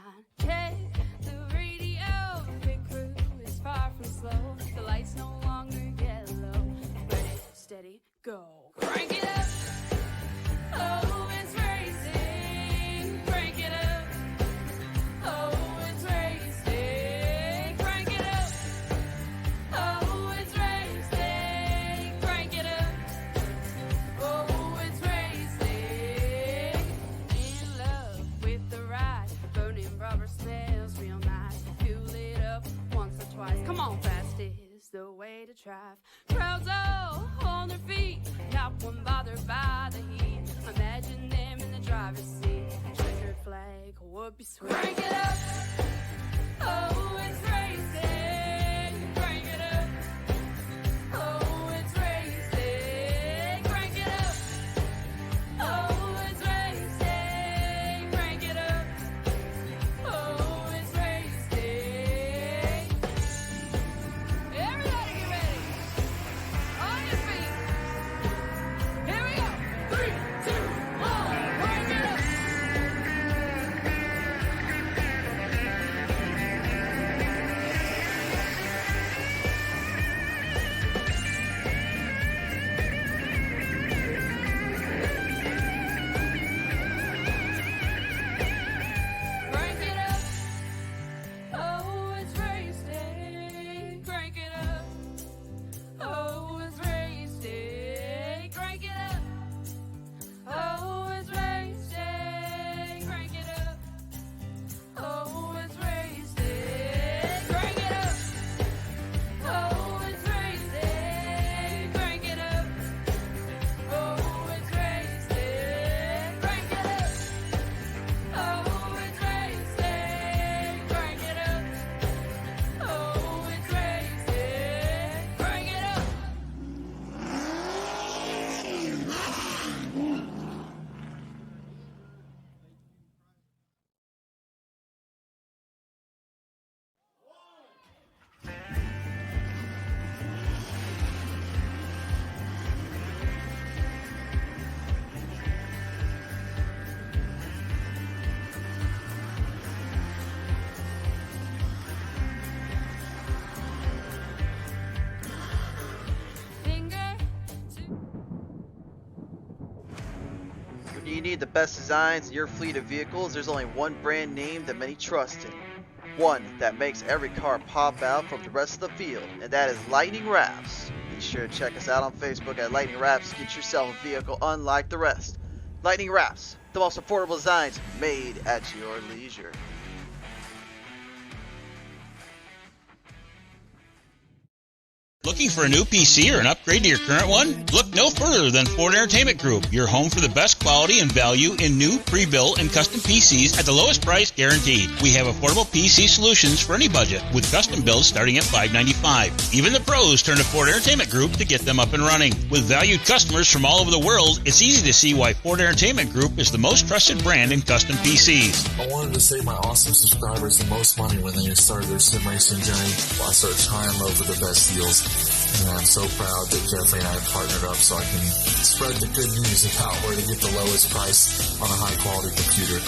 mind. Check the radio, pit crew is far from slow. The lights no longer yellow. Ready, steady, go. Crank it up. Oh, it's racing. Crank it up. Oh, it's racing. Crank it up. Oh, it's racing. Crank it up. Oh, it's racing. In love with the ride. Burning rubber smells real nice. Fuel it up once or twice. Come on, fast is the way to drive. Crowds all on their feet, not one bothered by the heat. Imagine them in the driver's seat. Checkered flag would be sweet. Crank it up. Oh, it's racing. Crank it up. Oh, it's racing. Crank it up. Oh, it's racing. Crank it up. Oh, it's racing. Everybody get ready. On your feet. Here we go. 3, 2, 1. Crank it up. Crank it up. Oh, it's racing. Crank it up. Oh, it's racing. Crank it up. Oh, it's racing. Crank it up. Oh, it's racing. Crank it up. Oh, it's racing. Crank it up. Oh, it's racing. Crank it up. Oh, it's racing. Crank it up. Oh, it's racing. Crank it up. Finger When you need the best designs in your fleet of vehicles, there's only one brand name that many trust in. One that makes every car pop out from the rest of the field, and that is Lightning Wrapz. Be sure to check us out on Facebook at Lightning Wrapz. Get yourself a vehicle unlike the rest. Lightning Wrapz, the most affordable designs made at your leisure. Looking for a new PC or an upgrade to your current one? Look no further than Ford Entertainment Group, your home for the best quality and value in new, pre-built, and custom PCs at the lowest price guaranteed. We have affordable PC solutions for any budget, with custom builds starting at $595. Even the pros turn to Ford Entertainment Group to get them up and running. With valued customers from all over the world, it's easy to see why Ford Entertainment Group is the most trusted brand in custom PCs. I wanted to save my awesome subscribers the most money when they started their sim racing journey. I searched high and low for the best deals. And I'm so proud that Jeffrey and I have partnered up so I can spread the good news about where to get the lowest price on a high quality computer.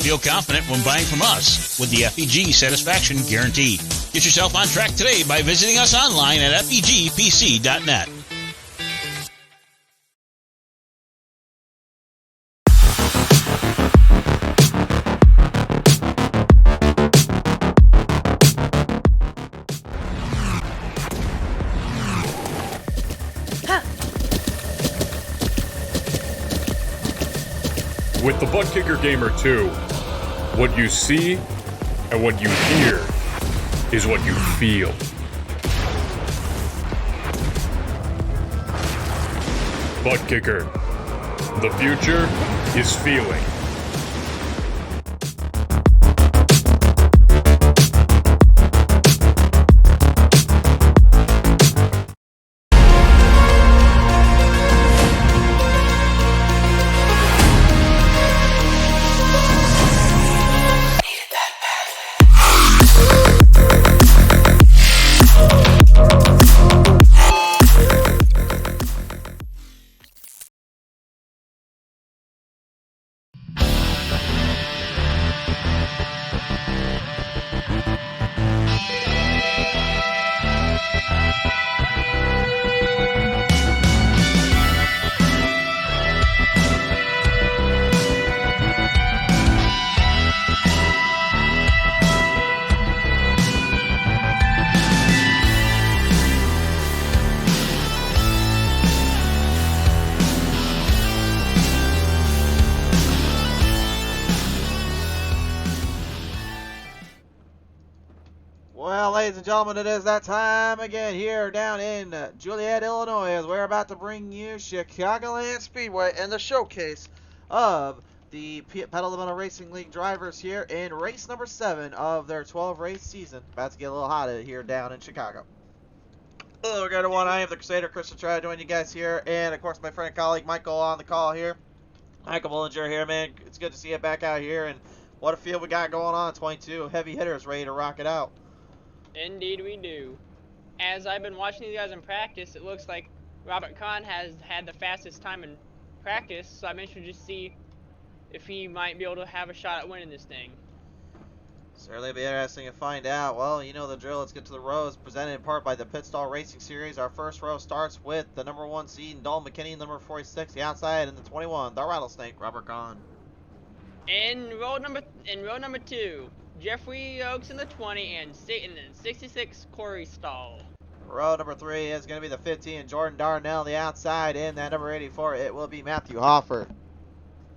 Feel confident when buying from us with the FEG Satisfaction Guarantee. Get yourself on track today by visiting us online at FEGPC.net. With the ButtKicker Gamer 2, what you see and what you hear is what you feel. ButtKicker, the future is feeling. ladies and gentlemen, it is that time again here down in Joliet, Illinois, as we're about to bring you Chicagoland Speedway and the showcase of the Petaluma Racing League drivers here in race number 7 of their 12-race season. About to get a little hot here down in Chicago. Hello, everyone. I am the Crusader, Christian. Try to join you guys here, and of course, my friend and colleague Michael on the call here. Michael Bollinger here, man. It's good to see you back out here, and what a field we got going on. 22 heavy hitters ready to rock it out. Indeed we do. As I've been watching these guys in practice, it looks like Robert Kahn has had the fastest time in practice, so I'm interested to see if he might be able to have a shot at winning this thing. Certainly be interesting to find out. Well, you know the drill. Let's get to the rows. Presented in part by the Pit Stall Racing Series. Our first row starts with the number 1 seed, Dalton McKinney, number 46, the outside, and the 21, the Rattlesnake, Robert Kahn. In row number 2, Jeffrey Oaks in the 20 and in the 66, Corey Stahl. Row number 3 is going to be the 15, Jordan Darnell, the outside, and that number 84, it will be Matthew Hoffert.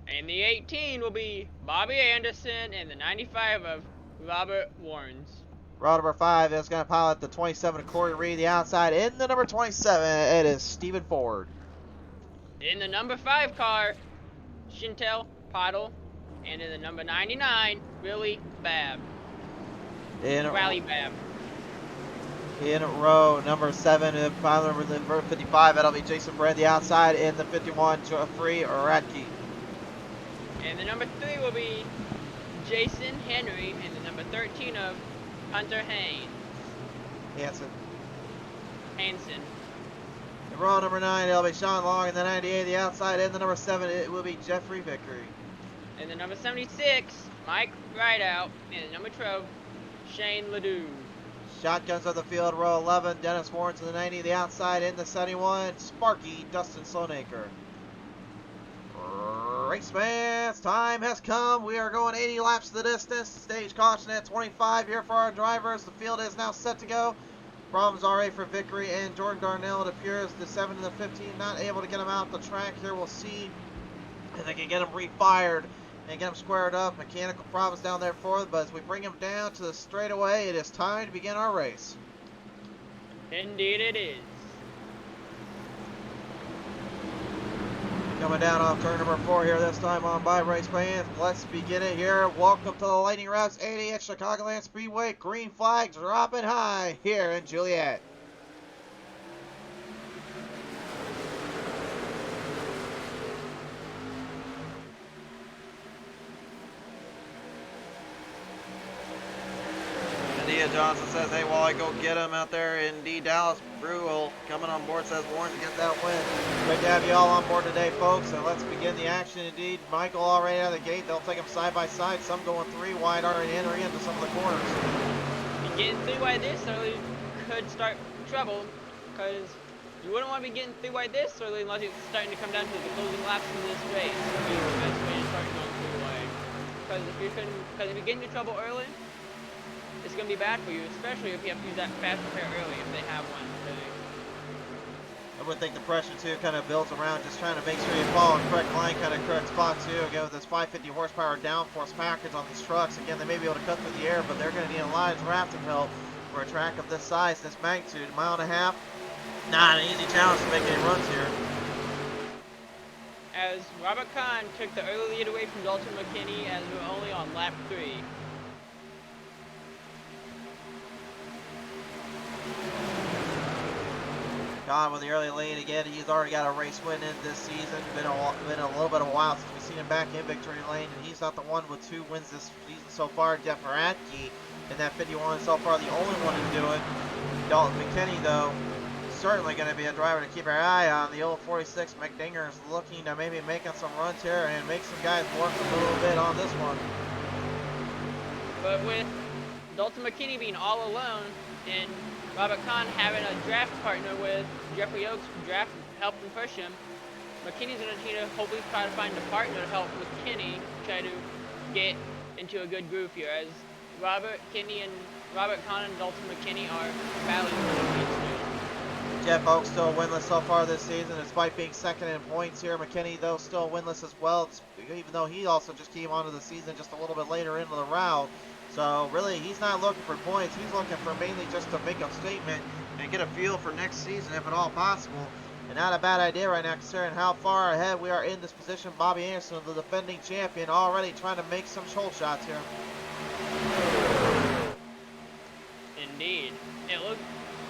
And the 18 will be Bobby Anderson and the 95 of Robert Warrens. Row number 5 is going to pilot the 27, Corey Reed, the outside, and the number 27, it is Stephen Ford. In the number 5 car, Chantel Pottle. And in the number 99, Billy Babb. Rally Babb. In row number 7, pilot number 55, that'll be Jason Brand, the outside, and the 51, Jeffrey Radke. And the number 3 will be Jason Henry, and the number 13 of Hunter Hansen. In row number 9, it'll be Sean Long, and the 98, the outside, and the number 7, it will be Jeffrey Vickery. And the number 76, Mike Rideout, and the number 12, Shane Ledoux. Shotguns of the field, row 11, Dennis Warren to the 90, the outside, in the 71, Sparky Dustin Sloanacre. Race fans, time has come. We are going 80 laps the distance. Stage caution at 25 here for our drivers. The field is now set to go. Problems already for Vickery and Jordan Darnell. It appears the 7 and the 15 not able to get them out the track here. We'll see if they can get them refired and get them squared up. Mechanical problems down there for them, but as we bring them down to the straightaway, it is time to begin our race. Indeed it is. Coming down off turn number 4 here this time on by race fans. Let's begin it here. Welcome to the Lightning Wrapz 80 at Chicagoland Speedway. Green flags dropping high here in Joliet. Nia Johnson says, hey, while I go get him out there. Indeed, Dallas Brewell coming on board, says Warren to get that win. Great to have you all on board today, folks. And let's begin the action. Indeed, Michael already out of the gate. They'll take them side by side. Some going 3 wide, already entering into some of the corners. Getting 3 wide this early could start trouble, because you wouldn't want to be getting 3 wide this early unless it's starting to come down to the closing laps in this race. It would be the best way to start going 3 wide. Because if you get into trouble early, it's going to be bad for you, especially if you have to use that fast repair early, if they have one. Really. I would think the pressure, too, kind of builds around just trying to make sure you follow the correct line, kind of correct spot, too. Again, with this 550 horsepower downforce package on these trucks, again, they may be able to cut through the air, but they're going to need a lot of rafting help for a track of this size, this magnitude. 1.5 miles. Not an easy challenge to make any runs here. As Robert Kahn took the early lead away from Dalton McKinney as we were only on lap 3. Kahn with the early lead again. He's already got a race win in this season. Been a little bit of a while since we've seen him back in victory lane, and he's not the one with 2 wins this season so far. Jeff Radke in that 51 so far, the only one to do it. Dalton McKinney, though, certainly going to be a driver to keep our eye on. The old 46 McDinger is looking to maybe making some runs here and make some guys work a little bit on this one. But with Dalton McKinney being all alone and Robert Kahn having a draft partner with Jeffrey Oaks to help him push him, McKinney's going to need to hopefully try to find a partner to help with Kinney, try to get into a good groove here, as Robert Kahn and Dalton McKinney are battling for the lead still. Jeff Oaks still winless so far this season, despite being second in points here. McKinney, though, still winless as well, even though he also just came onto the season just a little bit later into the route. So really, he's not looking for points. He's looking for mainly just to make a statement and get a feel for next season, if at all possible. And not a bad idea right now, considering how far ahead we are in this position. Bobby Anderson, the defending champion, already trying to make some shoulder shots here. Indeed.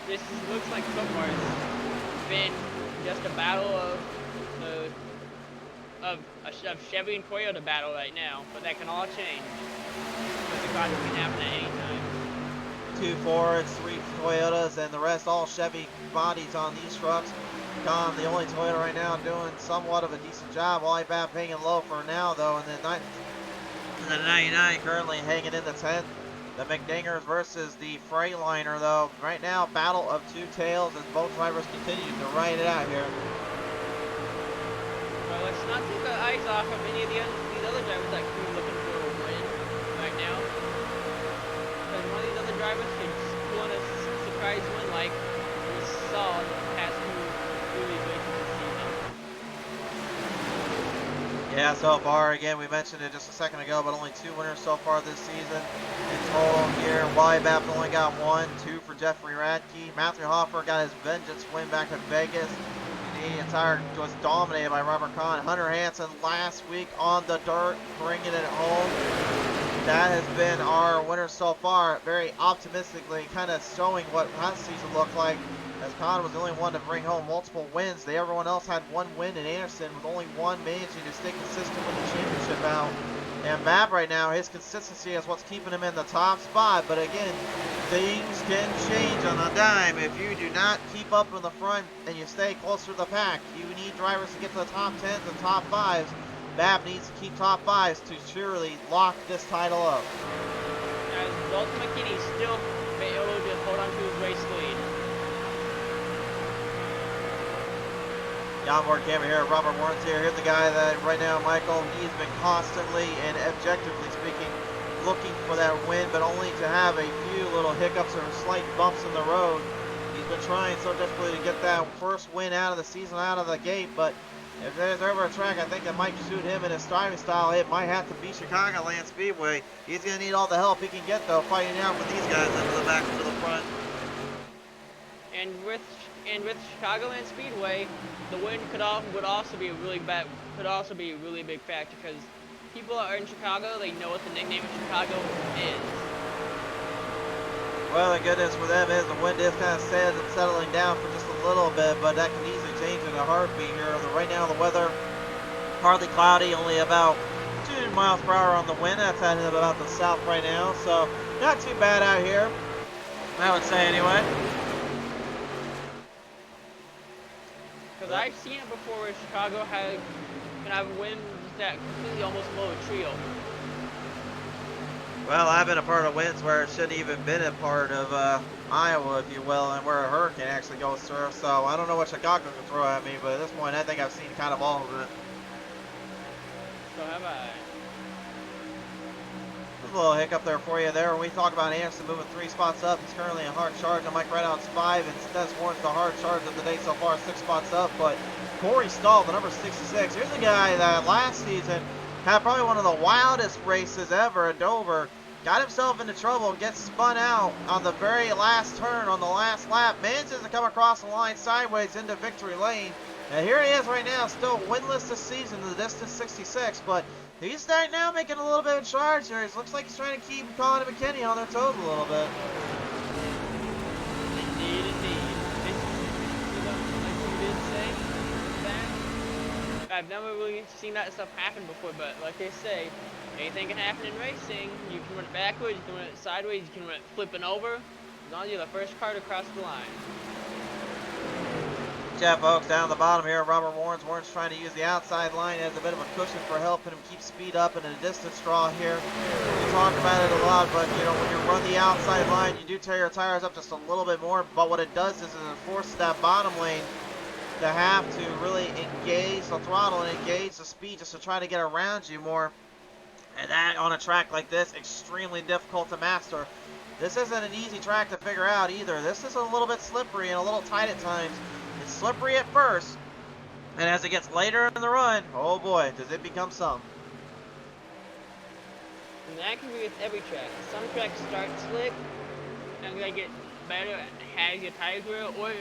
This looks like so far it's been just a battle of Chevy and Toyota battle right now, but that can all change. Because the cars can happen at any time. 2 Fords, 3 Toyotas, and the rest all Chevy bodies on these trucks. Con, the only Toyota right now, doing somewhat of a decent job. Wally Babb hanging low for now, though, and the 99 currently hanging in the 10th. The McDingers versus the Freightliner, though. Right now, battle of two tails as both drivers continue to ride it out here. Well, let's not take our eyes off of any of these other drivers that could be looking for a win right now. Because one of these other drivers could pull in a surprise win like we saw in the past two races this season. Yeah, so far, again, we mentioned it just a second ago, but only 2 winners so far this season. In total here, Wally Babb only got 1, 2 for Jeffrey Radke. Matthew Hoffer got his vengeance win back in Vegas. The entire was dominated by Robert Kahn. Hunter Hansen last week on the dirt, bringing it home. That has been our winner so far. Very optimistically, kind of showing what last season looked like, as Kahn was the only one to bring home multiple wins. Everyone else had 1 win, and Anderson with only 1 managing to stay consistent with the championship out. And Babb right now, his consistency is what's keeping him in the top spot. But again, things can change on a dime. If you do not keep up in the front and you stay closer to the pack, you need drivers to get to the top 10s and top 5s. Babb needs to keep top 5s to surely lock this title up. As Dalton McKinney still able to hold on to his race lead. Downboard camera here, Robert Warren's here. Here's the guy that right now, Michael, he's been constantly and objectively speaking looking for that win, but only to have a few little hiccups or slight bumps in the road. He's been trying so desperately to get that first win out of the season out of the gate, but if there's ever a track I think that might suit him and his driving style, it might have to be Chicagoland Speedway. He's going to need all the help he can get, though, fighting out with these guys into the back and to the front. And with Chicagoland Speedway, the win would also be a really big factor, because people that are in Chicago, they know what the nickname of Chicago is. Well, the goodness for them is the wind is kind of settling down for just a little bit, but that can easily change in a heartbeat here. Right now, the weather partly cloudy, only about 2 miles per hour on the wind. That's heading about the south right now, so not too bad out here, I would say anyway. Because I've seen it before where Chicago can have winds that completely almost blow a trio. Well, I've been a part of winds where it shouldn't even been a part of Iowa, if you will, and where a hurricane actually goes through. So I don't know what Chicago can throw at me, but at this point, I think I've seen kind of all of it. So have I. Just a little hiccup there for you there. When we talk about Anderson moving 3 spots up, he's currently in hard charge. And Mike Redout's 5, and Stes Warren's the hard charge of the day so far, 6 spots up. But Corey Stahl, the number 66, here's a guy that last season had probably one of the wildest races ever at Dover. Got himself into trouble, gets spun out on the very last turn on the last lap. Manages to come across the line sideways into victory lane. And here he is right now, still winless this season, the distance 66. But he's right now making a little bit of charge here. It looks like he's trying to keep Colin and McKinney on their toes a little bit. Indeed, indeed. Like you did say, that I've never really seen that stuff happen before, but like they say, anything can happen in racing. You can run it backwards, you can run it sideways, you can run it flipping over, as long as you're the first car to cross the line. Jeff Oaks down the bottom here. Robert Warren's trying to use the outside line as a bit of a cushion for helping him keep speed up in a distance draw here. We talk about it a lot, but you know, when you run the outside line, you do tear your tires up just a little bit more. But what it does is it forces that bottom lane to have to really engage the throttle and engage the speed just to try to get around you more. And that on a track like this, extremely difficult to master. This isn't an easy track to figure out either. This is a little bit slippery and a little tight at times. It's slippery at first, and as it gets later in the run, oh boy, does it become some. And that can be with every track. Some tracks start slick and they get better as your tires wear, or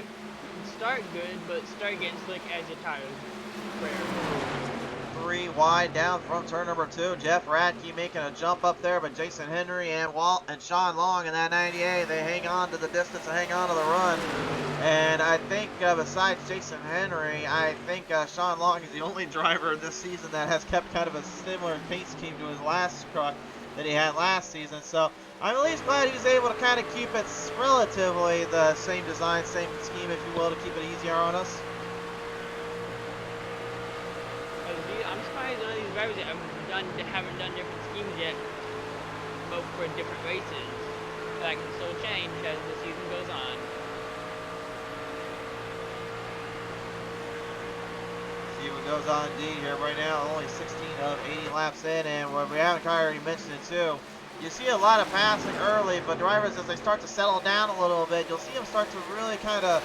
start good but start getting slick as your tires wear. 3 wide down from turn number 2. Jeff Radke making a jump up there, but Jason Henry and Walt and Sean Long in that 98, they hang on to the distance and hang on to the run. And I think besides Jason Henry, I think Sean Long is the only driver this season that has kept kind of a similar pace scheme to his last truck that he had last season. So I'm at least glad he was able to kind of keep it relatively the same design, same scheme, if you will, to keep it easier on us. I'm surprised none of these drivers haven't done different schemes yet, both for different races. That can still change as the season goes on. See what goes on indeed here right now. Only 16 of 80 laps in, and what we haven't already mentioned it too. You see a lot of passing early, but drivers, as they start to settle down a little bit, you'll see them start to really kind of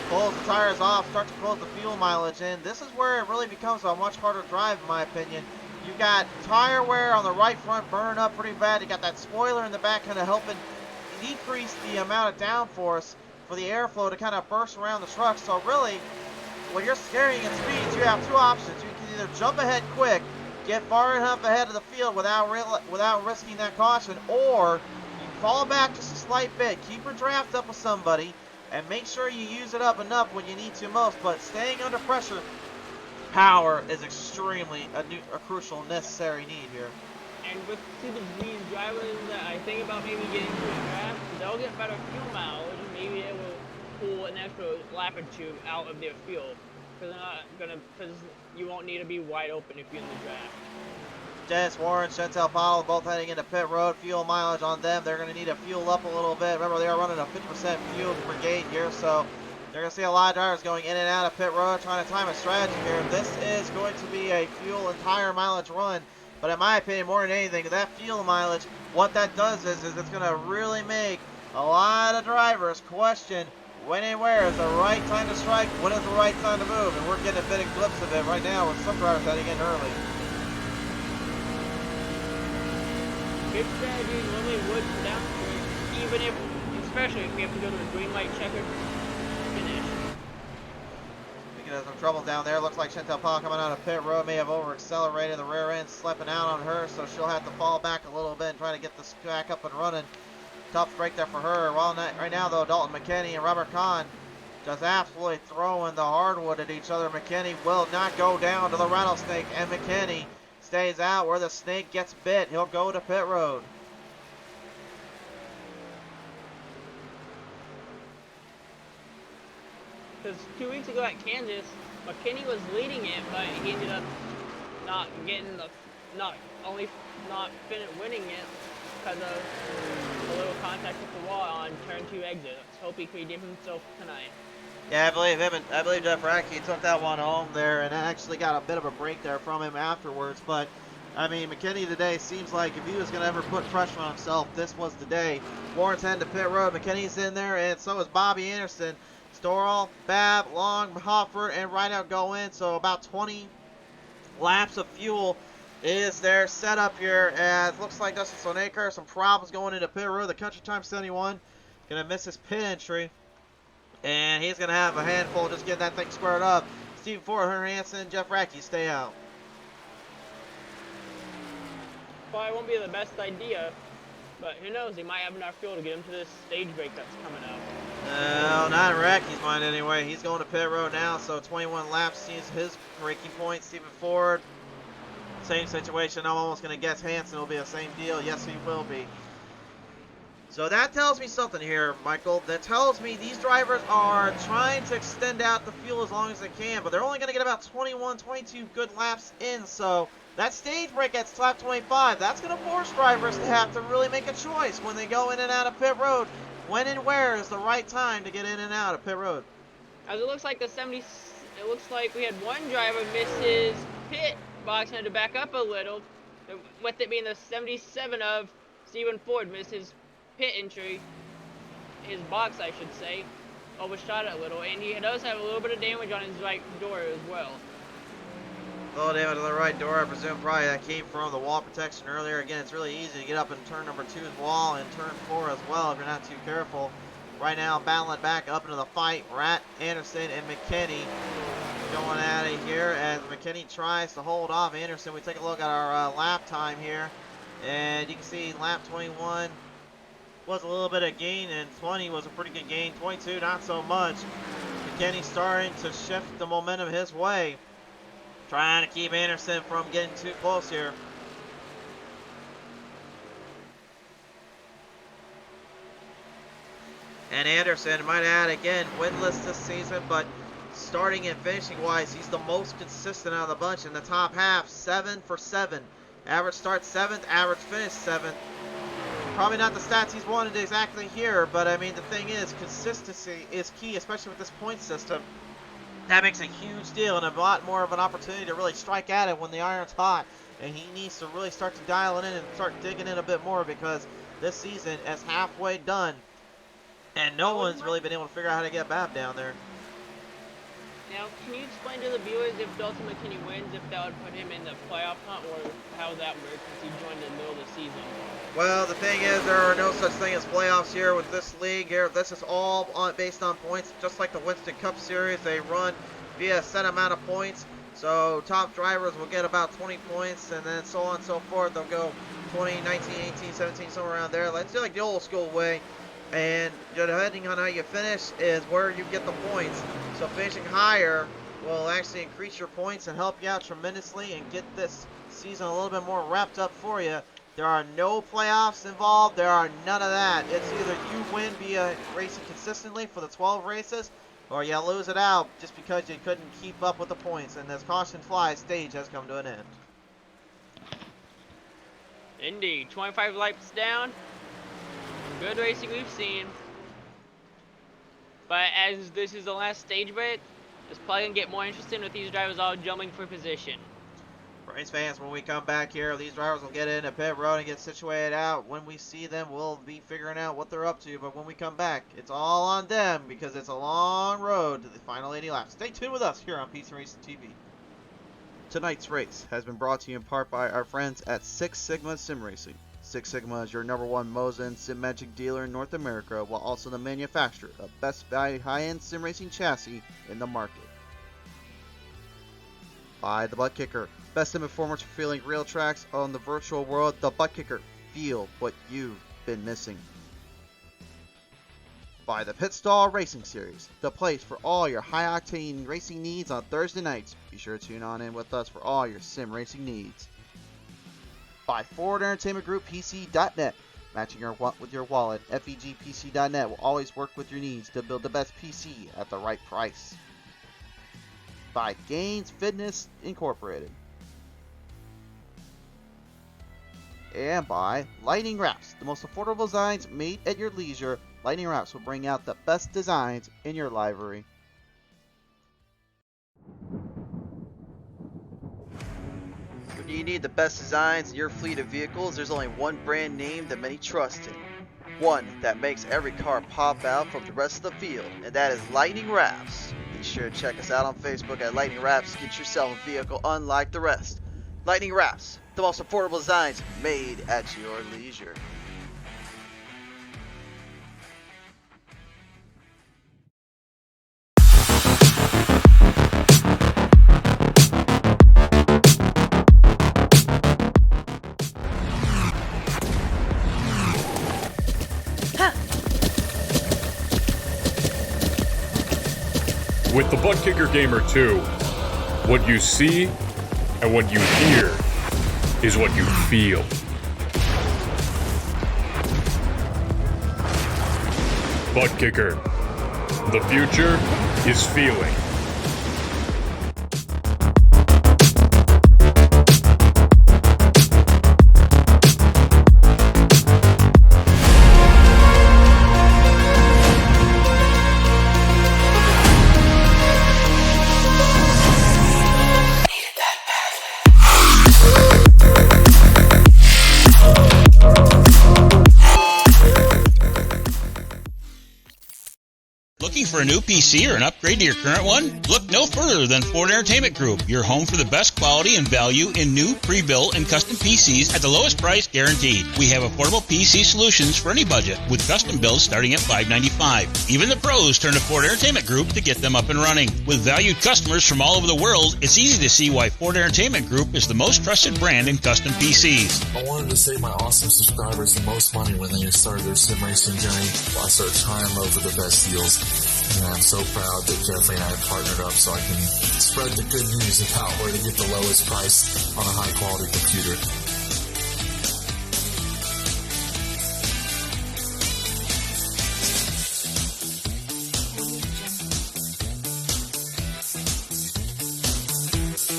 close the tires off, start to close the fuel mileage in. This is where it really becomes a much harder drive, in my opinion. You've got tire wear on the right front burning up pretty bad. You got that spoiler in the back kind of helping decrease the amount of downforce for the airflow to kind of burst around the truck. So really, when you're scaring at speeds, you have two options. You can either jump ahead quick, get far enough ahead of the field without risking that caution, or you fall back just a slight bit, keep your draft up with somebody, and make sure you use it up enough when you need to most. But staying under pressure, power is extremely a crucial, necessary need here. And with these drivers that I think about maybe getting to a draft, they'll get better fuel mileage, and maybe they will pull an extra lap or two out of their fuel. Because you won't need to be wide open if you're in the draft. Dennis Warren, Chantel Powell, both heading into pit road. Fuel mileage on them. They're going to need to fuel up a little bit. Remember, they are running a 50% fuel brigade here, so they're going to see a lot of drivers going in and out of pit road, trying to time a strategy here. This is going to be a fuel and tire mileage run, but in my opinion, more than anything, that fuel mileage, what that does is it's going to really make a lot of drivers question when and where is the right time to strike, when is the right time to move, and we're getting a bit of glimpse of it right now with some drivers heading in early. Good strategy normally would come down to it, even if, especially if we have to go to a green light checker finish. Speaking of some trouble down there, looks like Chantel Powell coming out of pit road may have over-accelerated, the rear end slipping out on her, so she'll have to fall back a little bit and try to get this back up and running. Tough break there for her. Well, right now, though, Dalton McKinney and Robert Kahn just absolutely throwing the hardwood at each other. McKinney will not go down to the rattlesnake, and McKinney stays out where the snake gets bit. He'll go to pit road. Because 2 weeks ago at Kansas, McKinney was leading it, but he ended up not getting winning it because of a little contact with the wall on turn 2 exit. Let's hope he can redeem himself tonight. Yeah, I believe Jeff Radke took that one home there and actually got a bit of a break there from him afterwards. But I mean, McKinney today seems like if he was going to ever put pressure on himself, this was the day. Warren's heading to pit road. McKinney's in there, and so is Bobby Anderson. Storall, Babb, Long, Hoffer, and Rideout go in. So about 20 laps of fuel is their setup here. As looks like Dustin Sonaker, some problems going into pit road. The country time 71, going to miss his pit entry. And he's going to have a handful just getting that thing squared up. Stephen Ford, Hunter Hansen, Jeff Radke stay out. Probably won't be the best idea, but who knows, he might have enough fuel to get him to this stage break that's coming up. No, not in Radke's mind anyway. He's going to pit road now, so 21 laps sees his breaking point. Stephen Ford, same situation. I'm almost going to guess Hansen will be the same deal. Yes, he will be. So that tells me something here, Michael. That tells me these drivers are trying to extend out the fuel as long as they can, but they're only going to get about 21, 22 good laps in. So that stage break at lap 25, that's going to force drivers to have to really make a choice when they go in and out of pit road. When and where is the right time to get in and out of pit road? As it looks like it looks like we had one driver miss his pit box and had to back up a little, with it being the 77 of Stephen Ford missed his pit entry, his box I should say, overshot it a little, and he does have a little bit of damage on his right door as well. Low damage to the right door. I presume probably that came from the wall protection earlier. Again, it's really easy to get up in turn number 2's wall and turn 4 as well if you're not too careful. Right now, battling back up into the fight. Rat, Anderson, and McKinney going at it here as McKinney tries to hold off Anderson. We take a look at our lap time here, and you can see lap 21 was a little bit of gain, and 20 was a pretty good gain. 22, not so much. McKinney starting to shift the momentum his way, trying to keep Anderson from getting too close here. And Anderson, might add again, winless this season, but starting and finishing wise, he's the most consistent out of the bunch in the top half. 7 for 7. Average start 7th, average finish 7th. Probably not the stats he's wanted exactly here, but I mean, the thing is, consistency is key, especially with this point system. That makes a huge deal and a lot more of an opportunity to really strike at it when the iron's hot. And he needs to really start to dial it in and start digging in a bit more, because this season is halfway done. And no one's really been able to figure out how to get Bab down there. Now, can you explain to the viewers if Dalton McKinney wins, if that would put him in the playoff hunt, or how that works since he joined in the middle of the season? Well, the thing is, there are no such thing as playoffs here with this league here. This is all based on points, just like the Winston Cup Series. They run via a set amount of points. So top drivers will get about 20 points, and then so on and so forth. They'll go 20, 19, 18, 17, somewhere around there. Let's do like the old school way. And depending on how you finish is where you get the points. So finishing higher will actually increase your points and help you out tremendously and get this season a little bit more wrapped up for you. There are no playoffs involved. There are none of that. It's either you win via racing consistently for the 12 races, or you lose it out just because you couldn't keep up with the points. And as caution flies, stage has come to an end. Indeed. 25 laps down. Good racing we've seen. But as this is the last stage bit, it's probably going to get more interesting with these drivers all jumping for position. Race fans, when we come back here, these drivers will get in a pit road and get situated out. When we see them, we'll be figuring out what they're up to. But when we come back, it's all on them because it's a long road to the final 80 laps. Stay tuned with us here on PC Racing TV. Tonight's race has been brought to you in part by our friends at Six Sigma Sim Racing. Six Sigma is your #1 Mosin Sim Magic dealer in North America, while also the manufacturer of best value high-end sim racing chassis in the market. By the ButtKicker, best sim performance for feeling real tracks on the virtual world. The ButtKicker, feel what you've been missing. By the Pit Stall Racing Series, the place for all your high-octane racing needs on Thursday nights. Be sure to tune on in with us for all your sim racing needs. By Forward Entertainment Group PC.net, matching your want with your wallet. FEGPC.net will always work with your needs to build the best PC at the right price. By GainZFitness.inc. And by Lightning Wrapz, the most affordable designs made at your leisure. Lightning Wrapz will bring out the best designs in your livery. When you need the best designs in your fleet of vehicles, there's only one brand name that many trust in. One that makes every car pop out from the rest of the field, and that is Lightning Wrapz. Be sure to check us out on Facebook at Lightning Wrapz. Get yourself a vehicle unlike the rest. Lightning Wrapz, the most affordable designs made at your leisure. With the ButtKicker Gamer 2, what you see and what you hear is what you feel. ButtKicker. The future is feeling. Looking for a new PC or an upgrade to your current one? Look no further than Ford Entertainment Group, your home for the best quality and value in new, pre-built, and custom PCs at the lowest price guaranteed. We have affordable PC solutions for any budget, with custom builds starting at $595. Even the pros turn to Ford Entertainment Group to get them up and running. With valued customers from all over the world, it's easy to see why Ford Entertainment Group is the most trusted brand in custom PCs. I wanted to save my awesome subscribers the most money when they started their sim racing journey. I searched high and low for the best deals, and I'm so proud that Jeffrey and I partnered up so I can spread the good news about where to get the lowest price on a high quality computer.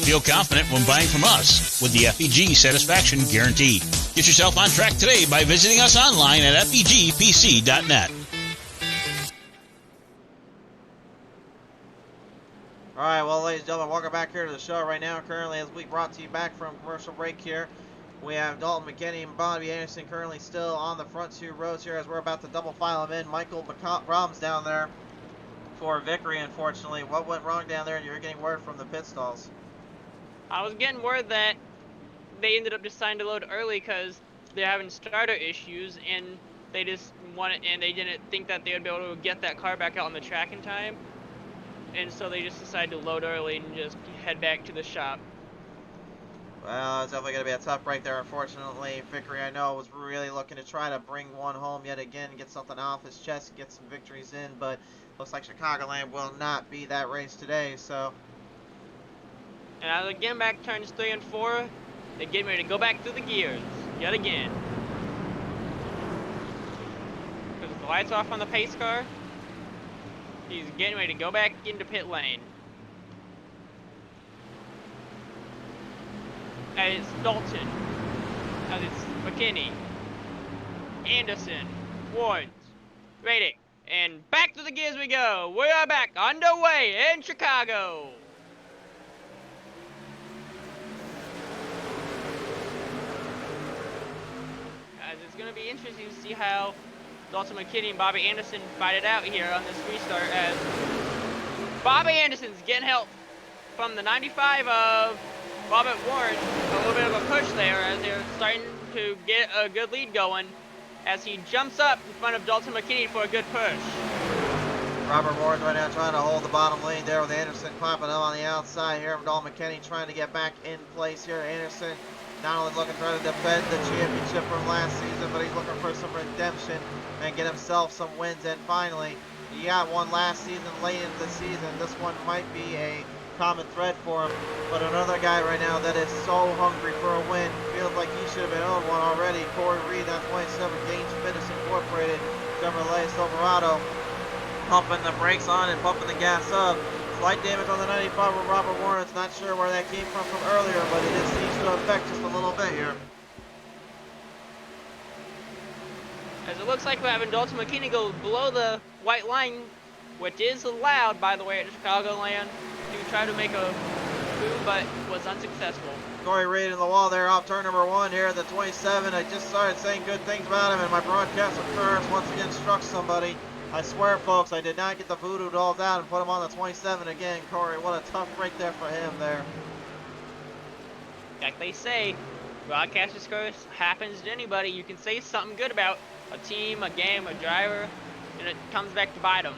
Feel confident when buying from us with the FEG Satisfaction Guarantee. Get yourself on track today by visiting us online at FEGPC.net. Alright, well, ladies and gentlemen, welcome back here to the show right now. Currently, as we brought to you back from commercial break here, we have Dalton McKinney and Bobby Anderson currently still on the front two rows here as we're about to double file them in. Michael Brahms down there for victory, unfortunately. What went wrong down there? And you're getting word from the pit stalls. I was getting word that they ended up deciding to load early because they're having starter issues, and they just wanted, and they didn't think that they would be able to get that car back out on the track in time, and so they just decided to load early and just head back to the shop. Well, it's definitely going to be a tough break there, unfortunately. Vickery, I know, was really looking to try to bring one home yet again, get something off his chest, get some victories in, but looks like Chicagoland will not be that race today, so. And as again back turns 3 and 4, they're getting ready to go back through the gears yet again. Because the lights off on the pace car, he's getting ready to go back into pit lane. And it's Dalton, and it's McKinney, Anderson, Wards, Radic, and back to the gears we go. We are back underway in Chicago. It's going to be interesting to see how Dalton McKinney and Bobby Anderson fight it out here on this restart, as Bobby Anderson's getting help from the 95 of Robert Warren. A little bit of a push there as they're starting to get a good lead going as he jumps up in front of Dalton McKinney for a good push. Robert Warren right now trying to hold the bottom lane there with Anderson clapping up on the outside here. Dalton McKinney trying to get back in place here. Anderson not only looking to try to defend the championship from last season, but he's looking for some redemption and get himself some wins. And finally, he got one last season, late into the season. This one might be a common thread for him, but another guy right now that is so hungry for a win, feels like he should have been owed one already. Corey Reed, that 27 GainZFitness Incorporated Chevrolet Silverado, pumping the brakes on and pumping the gas up. Slight damage on the 95 with Robert Warren. Not sure where that came from earlier, but it seems to affect just a little bit here. As it looks like we're having Dalton McKinney go below the white line, which is allowed, by the way, at Chicagoland, to try to make a move, but was unsuccessful. Corey Reed in the wall there off turn number 1 here at the 27. I just started saying good things about him, and my broadcast of curse once again struck somebody. I swear, folks, I did not get the voodoo dolls out and put him on the 27 again. Corey, what a tough break there for him there. Like they say, broadcaster's curse happens to anybody. You can say something good about a team, a game, a driver, and it comes back to bite them.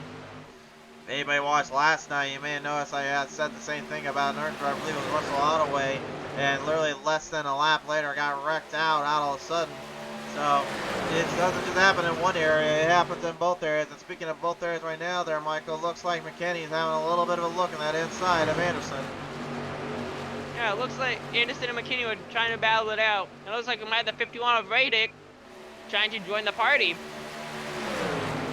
If anybody watched last night, you may have noticed I had said the same thing about an driver. I believe it was Russell Ottaway, and literally less than a lap later got wrecked out all of a sudden. So it doesn't just happen in one area, it happens in both areas. And speaking of both areas right now there, Michael, looks like McKinney's having a little bit of a look in that inside of Anderson. Yeah, it looks like Anderson and McKinney were trying to battle it out. It looks like we might have the 51 of Radic trying to join the party.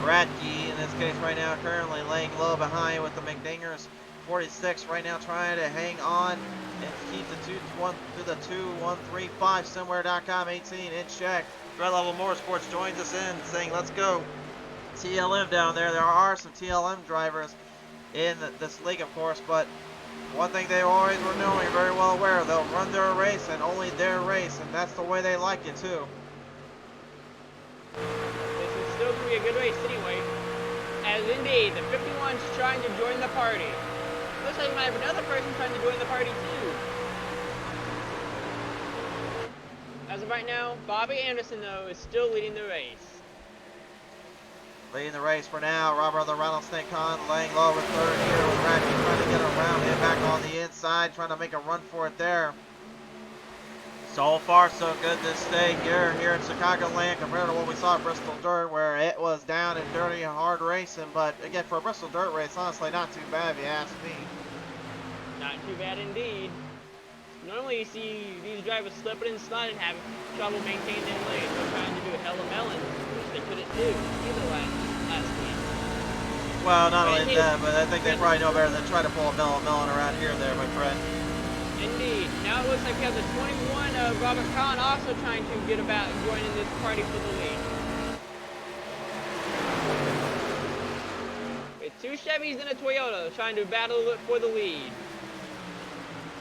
Radke, in this case right now, currently laying low behind with the McDingers. 46 right now trying to hang on and keep the 2135 somewhere.com 18 in check. Red Level Motorsports joins us in saying let's go. TLM down there. There are some TLM drivers in this league, of course, but one thing they always were knowing, very well aware, they'll run their race and only their race, and that's the way they like it too. This is still going to be a good race anyway. As Yes, indeed. The 51's trying to join the party. Looks like we might have another person trying to join the party too. As of right now, Bobby Anderson, though, is still leading the race. Leading the race for now, Robert the Rattlesnake Con laying low with third here with Racky trying to get around him back on the inside, trying to make a run for it there. So far, so good this day here in Chicagoland compared to what we saw at Bristol Dirt, where it was down and dirty and hard racing. But again, for a Bristol Dirt race, honestly, not too bad if you ask me. Not too bad indeed. Normally you see these drivers slipping and sliding, having trouble maintaining their lane. They're trying to do a hella melon, which they couldn't do either last week. Well, not only that, but I think they probably know better than try to pull a melon around here there, my friend. Indeed. Now it looks like we have the 21 of Robert Kahn also trying to get about joining this party for the lead. With two Chevys and a Toyota trying to battle for the lead.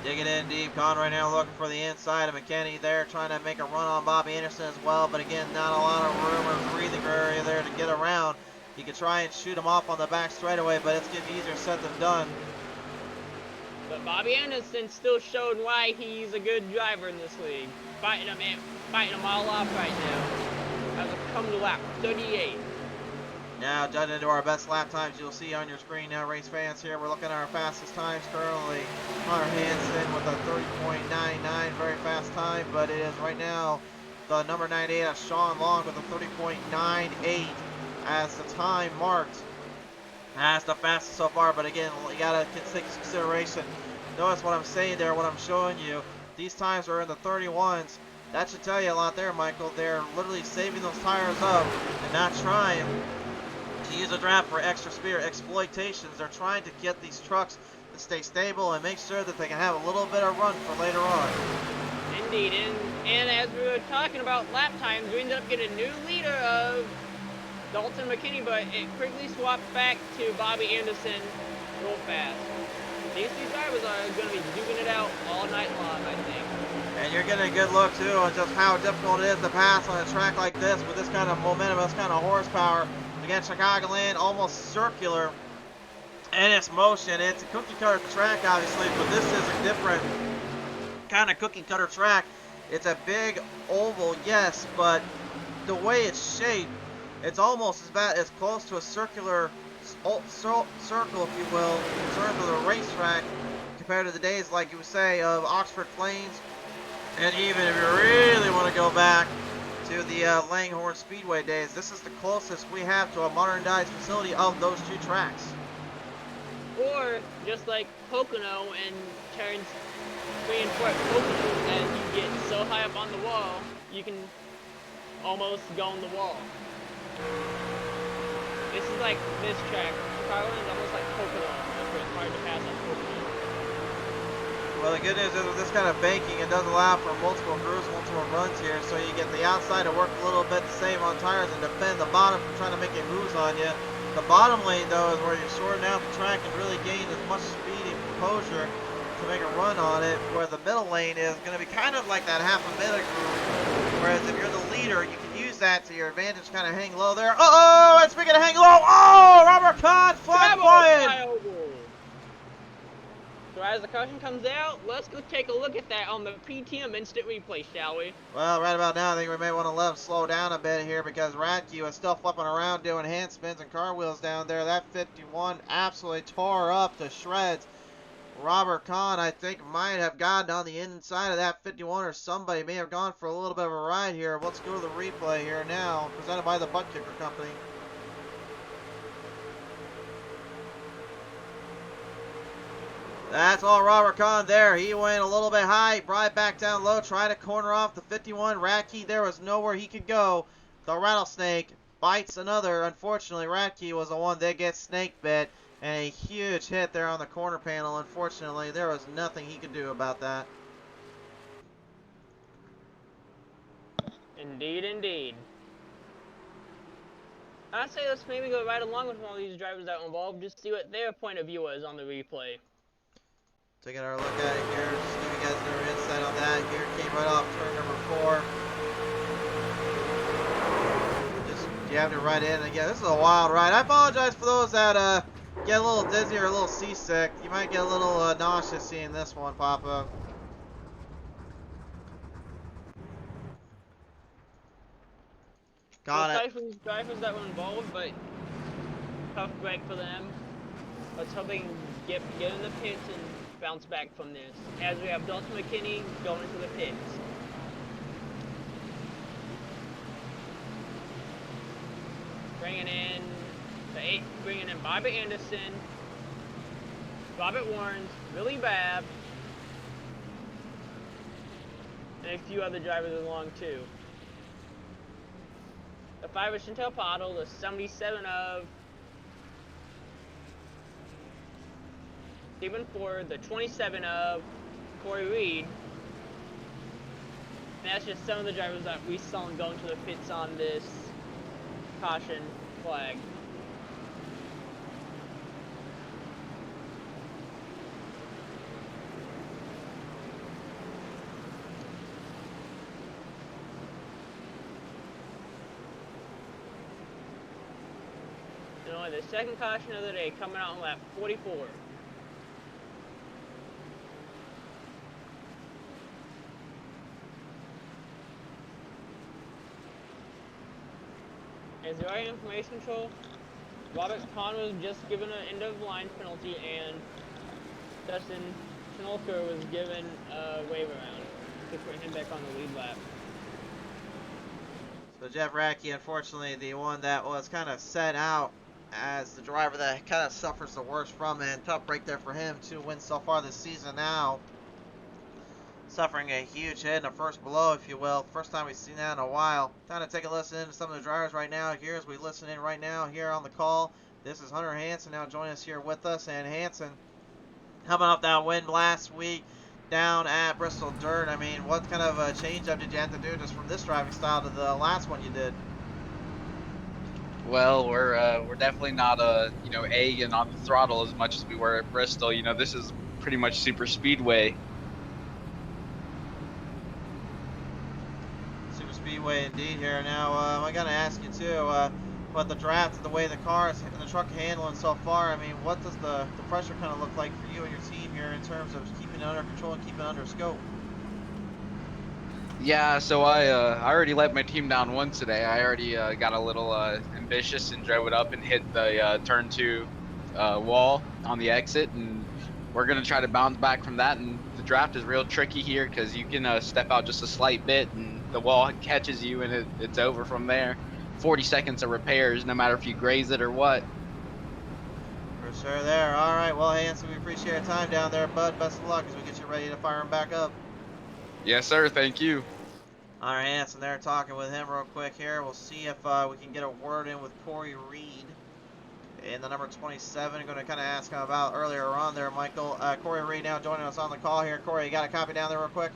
Digging in deep, Con right now looking for the inside of McKinney there, trying to make a run on Bobby Anderson as well, but again, not a lot of room or breathing area there to get around. He could try and shoot him off on the back straightaway, but it's getting easier said than done. But Bobby Anderson still showed why he's a good driver in this league. Fighting them all off right now. As it comes to lap 38. Now, judging into our best lap times, you'll see on your screen now, race fans here. We're looking at our fastest times currently. Connor Hansen with a 30.99, very fast time, but it is right now the number 98 of Sean Long with a 30.98 as the time marked. That's the fastest so far, but again, you gotta take into consideration. Notice what I'm saying there, what I'm showing you. These times are in the 31s. That should tell you a lot there, Michael. They're literally saving those tires up and not trying to use a draft for extra speed or exploitations. They're trying to get these trucks to stay stable and make sure that they can have a little bit of run for later on. Indeed, and as we were talking about lap times, we ended up getting a new leader of Dalton McKinney, but it quickly swapped back to Bobby Anderson real fast. These two drivers are going to be duking it out all night long, I think. And you're getting a good look, too, on just how difficult it is to pass on a track like this with this kind of momentum, this kind of horsepower. Again, Chicagoland, almost circular in its motion. It's a cookie-cutter track, obviously, but this is a different kind of cookie-cutter track. It's a big oval, yes, but the way it's shaped, it's almost as close to a circular circle, if you will, in terms of the racetrack, compared to the days, like you would say, of Oxford Plains, and even if you really want to go back to the Langhorne Speedway days, this is the closest we have to a modernized facility of those two tracks. Or just like Pocono and turns 3 and 4 at Pocono, as you get so high up on the wall, you can almost go on the wall. This is like this track. Chicagoland is almost like Pocono. It's hard to pass on Pocono. Well, the good news is with this kind of banking, it does allow for multiple grooves, multiple runs here, so you get the outside to work a little bit to save on tires and defend the bottom from trying to make it moves on you. The bottom lane, though, is where you shorten out the track and really gain as much speed and composure to make a run on it, where the middle lane is going to be kind of like that half a minute groove, whereas if you're the leader, you can use that to your advantage, kind of hang low there. Uh-oh, and speaking of hang low, oh, Robert Kahn flying! So as the caution comes out, let's go take a look at that on the PTM instant replay, shall we? Well, right about now, I think we may want to let him slow down a bit here because Radke was still flipping around doing hand spins and car wheels down there. That 51 absolutely tore up to shreds. Robert Kahn, I think, might have gotten on the inside of that 51, or somebody may have gone for a little bit of a ride here. Let's go to the replay here now, presented by the ButtKicker company. That's all Robert Kahn there. He went a little bit high, brought it back down low, tried to corner off the 51. Radke, there was nowhere he could go. The Rattlesnake bites another. Unfortunately, Radke was the one that gets snake bit. And a huge hit there on the corner panel. Unfortunately, there was nothing he could do about that. Indeed, indeed. I'd say let's maybe go right along with all these drivers that were involved, just see what their point of view is on the replay. Taking our look at it here, just to give you guys another insight on that. Here came right off turn number 4. Just you have to ride in again. This is a wild ride. I apologize for those that get a little dizzy or a little seasick. You might get a little nauseous seeing this one pop up. Got it. Sorry for these drivers that were involved, but tough break for them. Let's hope they can get in the pits and bounce back from this. As we have Dalton McKinney going into the pits. Bringing in Bobby Anderson, Robert Warrens, Billy Babb, and a few other drivers along too. The 5 of Chantel Pottle, the 77 of Stephen Ford, the 27 of Corey Reed. And that's just some of the drivers that we saw going to the pits on this caution flag. And only the second caution of the day coming out on lap 44. As the area information control, Robert Kahn was just given an end of line penalty, and Dustin Schnolker was given a wave around to put him back on the lead lap. So Jeff Radke, unfortunately, the one that was kind of set out as the driver that kind of suffers the worst from it. And tough break there for him. 2 wins so far this season now. Suffering a huge hit in the first blow, if you will. First time we've seen that in a while. Time to take a listen to some of the drivers right now here as we listen in right now here on the call. This is Hunter Hansen now joining us here with us. And Hansen, coming off that win last week down at Bristol Dirt, I mean, what kind of a change-up did you have to do just from this driving style to the last one you did? Well, we're definitely not egging on the throttle as much as we were at Bristol. You know, this is pretty much super speedway. Speedway indeed here. Now, I got to ask you too, but the draft, the way the cars and the truck are handling so far, I mean, what does the pressure kind of look like for you and your team here in terms of keeping it under control and keeping it under scope? Yeah, so I already let my team down once today. I already got a little ambitious and drove it up and hit the turn 2 wall on the exit, and we're going to try to bounce back from that. And the draft is real tricky here because you can step out just a slight bit and the wall catches you and it's over from there. 40 seconds of repairs, no matter if you graze it or what. For sure there. All right, well, Hansen, we appreciate your time down there, bud. Best of luck as we get you ready to fire him back up. Yes, sir. Thank you. All right, Hansen there talking with him real quick here. We'll see if we can get a word in with Corey Reed. And the number 27, going to kind of ask him about earlier on there, Michael. Corey Reed now joining us on the call here. Corey, you got a copy down there real quick?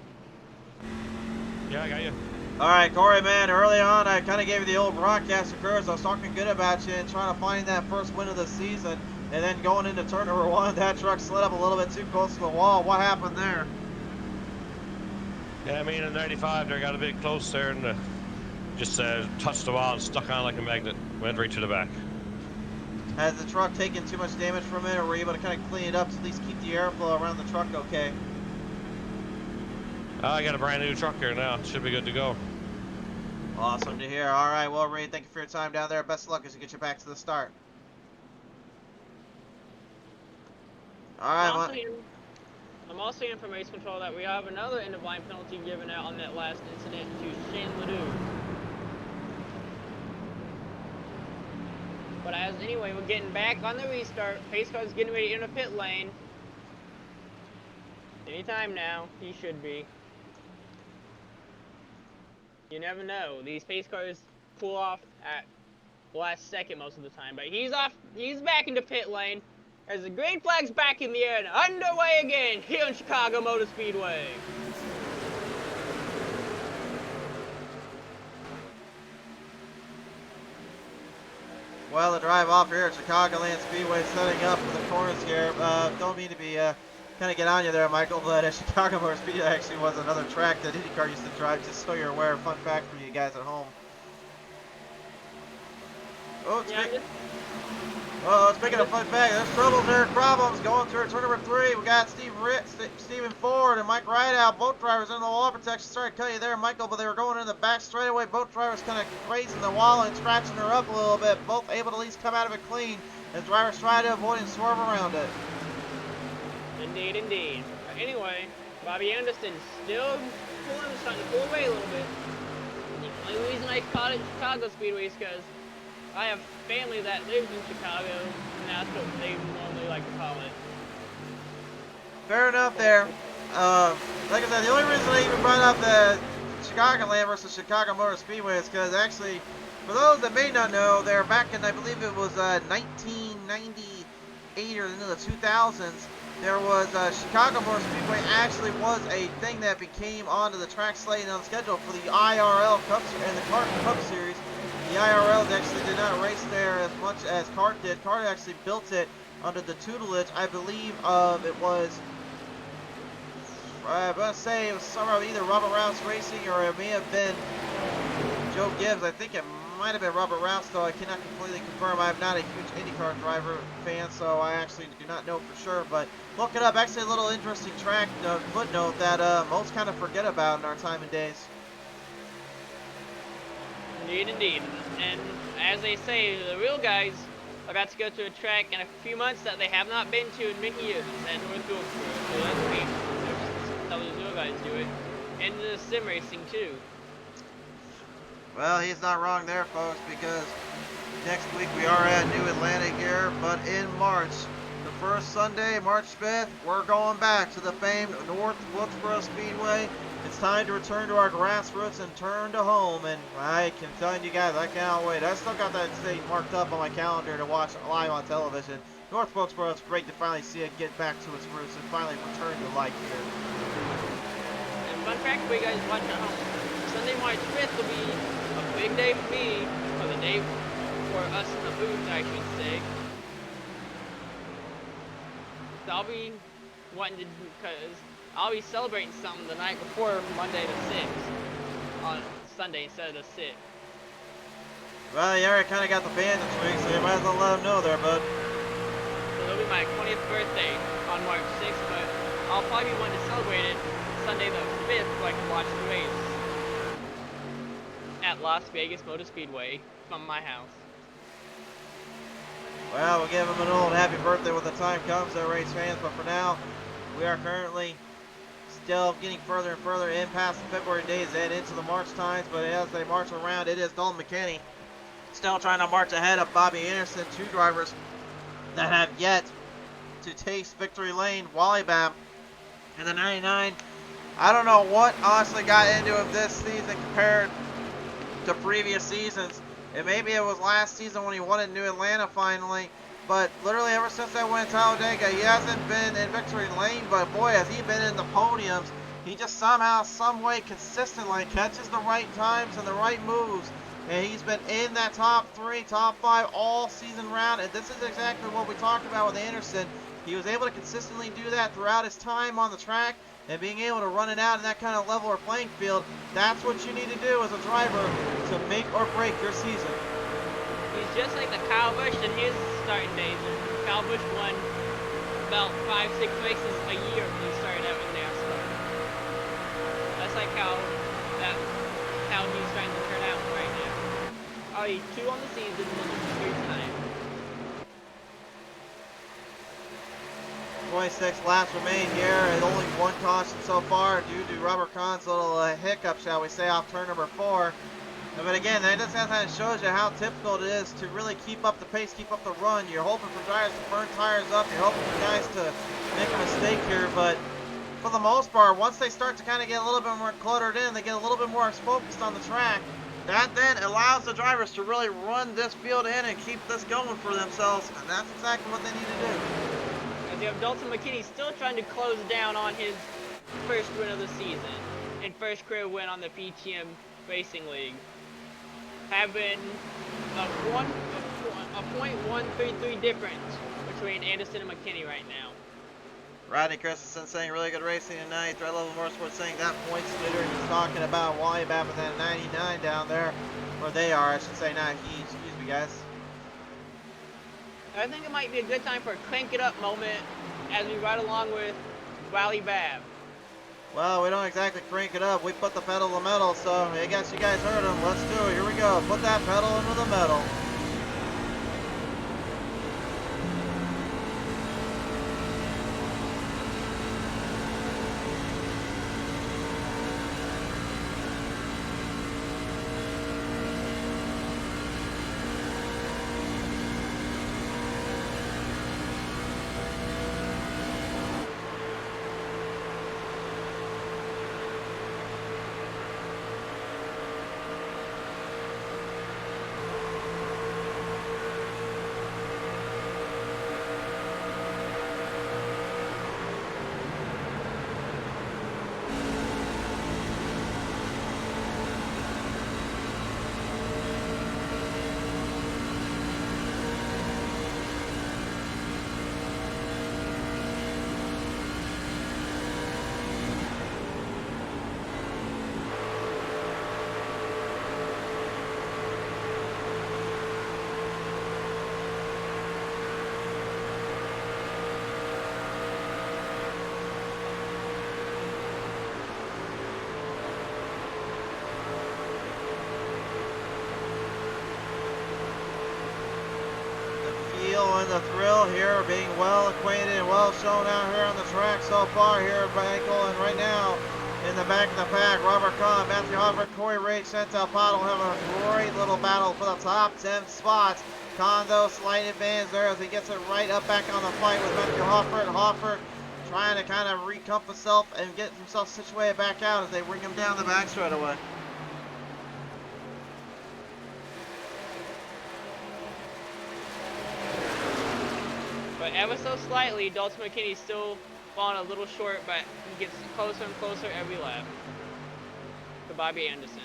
Yeah, I got you. All right, Corey, man, early on, I kind of gave you the old broadcaster curves. I was talking good about you and trying to find that first win of the season. And then going into turn number 1, that truck slid up a little bit too close to the wall. What happened there? Yeah, I mean, in 95, they got a bit close there and just touched the wall and stuck on like a magnet. Went right to the back. Has the truck taken too much damage from it, or were you able to kind of clean it up to at least keep the airflow around the truck okay? I got a brand new truck here now. Should be good to go. Awesome to hear. All right, well, Reed, thank you for your time down there. Best of luck as you get you back to the start. All right, I'm also in from race control that we have another end-of-line penalty given out on that last incident to Shane Ledoux. But anyway, we're getting back on the restart. Pace car's getting ready to enter pit lane. Anytime now, he should be. You never know. These pace cars pull off at the last second most of the time. But he's off. He's back into pit lane. As the green flag's back in the air and underway again here in Chicago Motor Speedway. well, the drive off here at Chicagoland Speedway setting up for the corners here. Don't mean to be kind of get on you there, Michael, but Chicago Motor Speedway actually was another track that IndyCar used to drive, just so you're aware. Fun fact for you guys at home. Oh, Yeah, speaking of fun fact, there's troubles there, problems going through turn number 3. We got Stephen Ford and Mike Rideout, both drivers in the wall protection. Sorry to cut you there, Michael, but they were going in the back straightaway. Both drivers kind of grazing the wall and scratching her up a little bit. Both able to at least come out of it clean as drivers try to avoid and swerve around it. Indeed, indeed. Anyway, Bobby Anderson still starting to pull away a little bit. The only reason I call it Chicago Speedway is because I have family that lives in Chicago, and that's what they normally like to call it. Fair enough there. Like I said, the only reason I even brought up the Chicagoland versus Chicago Motor Speedway is because actually, for those that may not know, they're back in, I believe it was 1998 or into the 2000s. There was Chicago Motor Speedway actually was a thing that became onto the track slate on schedule for the IRL Cup and the CART Cup Series. The IRL actually did not race there as much as CART did. CART actually built it under the tutelage, I believe, of it was, I'm going to say it was somehow either Robert Wrapz Racing or it may have been Joe Gibbs. I think it might have been Robert Wrapz, though I cannot completely confirm. I'm not a huge IndyCar driver fan, so I actually do not know for sure. But look it up. Actually, a little interesting track footnote that most kind of forget about in our time and days. Indeed, indeed. And as they say, the real guys are about to go to a track in a few months that they have not been to in many years at North Wilkesboro. So that's great. That's how the real guys do it. And the sim racing, too. Well, he's not wrong there, folks, because next week we are at New Atlanta here, but in March, the first Sunday, March 5th, we're going back to the famed North Wilkesboro Speedway. It's time to return to our grassroots and turn to home, and I can tell you guys, I cannot wait. I still got that date marked up on my calendar to watch live on television. North Wilkesboro, it's great to finally see it get back to its roots and finally return to life here. And fun fact for you guys watching at home, Sunday, March 5th will be a big day for me, or the day for us in the booth, I should say. So I'll be wanting to, because I'll be celebrating something the night before Monday the 6th, on Sunday instead of the 6th. Well, you already kind of got the band in swing, so you might as well let them know there, bud. So it'll be my 20th birthday on March 6th, but I'll probably be wanting to celebrate it Sunday the 5th so I can watch the race at Las Vegas Motor Speedway from my house. Well, we'll give him an old happy birthday when the time comes, there, race fans, but for now, we are currently still getting further and further in past the February days and into the March times, but as they march around, it is Dalton McKinney still trying to march ahead of Bobby Anderson, two drivers that have yet to taste victory lane. Wally Bam in the 99. I don't know what honestly got into him this season compared to previous seasons. And maybe it was last season when he won in New Atlanta finally. But literally ever since that win at Talladega, he hasn't been in victory lane. But boy, has he been in the podiums. He just somehow, some way, consistently catches the right times and the right moves. And he's been in that top 3, top 5 all season round. And this is exactly what we talked about with Anderson. He was able to consistently do that throughout his time on the track. And being able to run it out in that kind of level or playing field, that's what you need to do as a driver to make or break your season. He's just like the Kyle Busch in his starting days. Kyle Busch won about 5-6 races a year when he started out in NASCAR. That's like how he's trying to turn out right now. Oh, he's 2 on the season and 3 times. 26 laps remain here, and only 1 caution so far due to Robert Kahn's little hiccup, shall we say, off turn number 4. But again, that just kind of shows you how difficult it is to really keep up the pace, keep up the run. You're hoping for drivers to burn tires up. You're hoping for guys to make a mistake here. But for the most part, once they start to kind of get a little bit more cluttered in, they get a little bit more focused on the track. That then allows the drivers to really run this field in and keep this going for themselves. And that's exactly what they need to do. As you have Dalton McKinney still trying to close down on his first win of the season and first career win on the PTM Racing League. Having a .133 difference between Anderson and McKinney right now. Rodney Christensen saying really good racing tonight. Thread Level Motorsports saying that point splitter. He's talking about Wally Babb at that 99 down there, where they are. I should say not he. Excuse me, guys. I think it might be a good time for a crank it up moment as we ride along with Wally Bab. Well, we don't exactly crank it up. We put the pedal to the metal, so I guess you guys heard him. Let's do it. Here we go. Put that pedal into the metal. And the thrill here, being well acquainted and well shown out here on the track so far here at Bangle. And right now, in the back of the pack, Robert Kahn, Matthew Hoffer, Corey Rage, Chantal Pottle having a great little battle for the top 10 spots. Kahn, though, slight advantage there as he gets it right up back on the fight with Matthew Hoffer. And Hoffer trying to kind of recomp himself and get himself situated back out as they bring him down the back straightaway. But ever so slightly, Dalton McKinney's still falling a little short, but he gets closer and closer every lap to Bobby Anderson.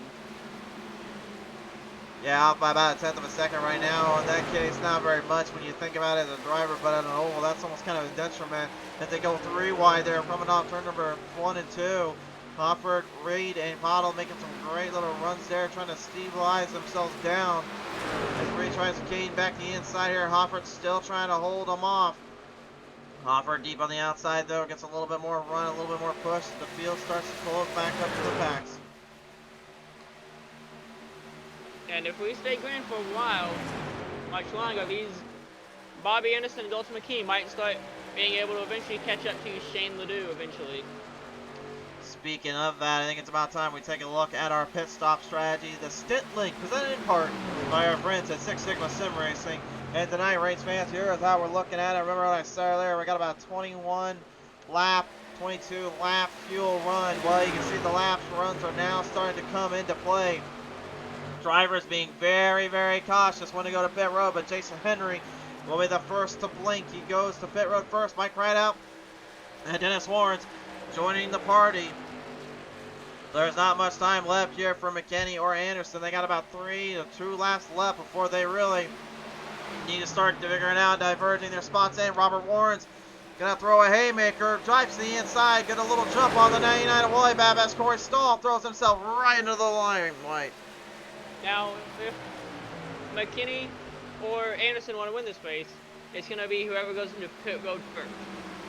Yeah, off by about a tenth of a second right now. In that case, not very much when you think about it as a driver, but at an oval, that's almost kind of a detriment. As they go 3 wide there, coming off turn number 1 and 2. Hofford, Reed, and Pottle making some great little runs there, trying to stabilize themselves down. As Reed tries to gain back the inside here, Hofford still trying to hold them off. Hofford deep on the outside though, gets a little bit more run, a little bit more push. The field starts to close back up to the packs. And if we stay green for a while, much longer, these Bobby Anderson and Dalton McKinney might start being able to eventually catch up to Shane Ledoux eventually. Speaking of that, I think it's about time we take a look at our pit stop strategy. The stint link, presented in part by our friends at Six Sigma Sim Racing. And tonight, race fans, here is how we're looking at it. Remember what I said earlier, we got about 21 lap, 22 lap fuel run. Well, you can see the laps runs are now starting to come into play. Drivers being very, very cautious when they go to pit road, but Jason Henry will be the first to blink. He goes to pit road first. Mike Rideout and Dennis Warrens joining the party. There's not much time left here for McKinney or Anderson. They got about 3 to 2 laps left before they really need to start figuring out diverging their spots in. Robert Warren's gonna throw a haymaker, drives to the inside, get a little jump on the 99 of Wally Bab as Corey Stahl throws himself right into the limelight. Now, if McKinney or Anderson want to win this race, it's going to be whoever goes into pit road first.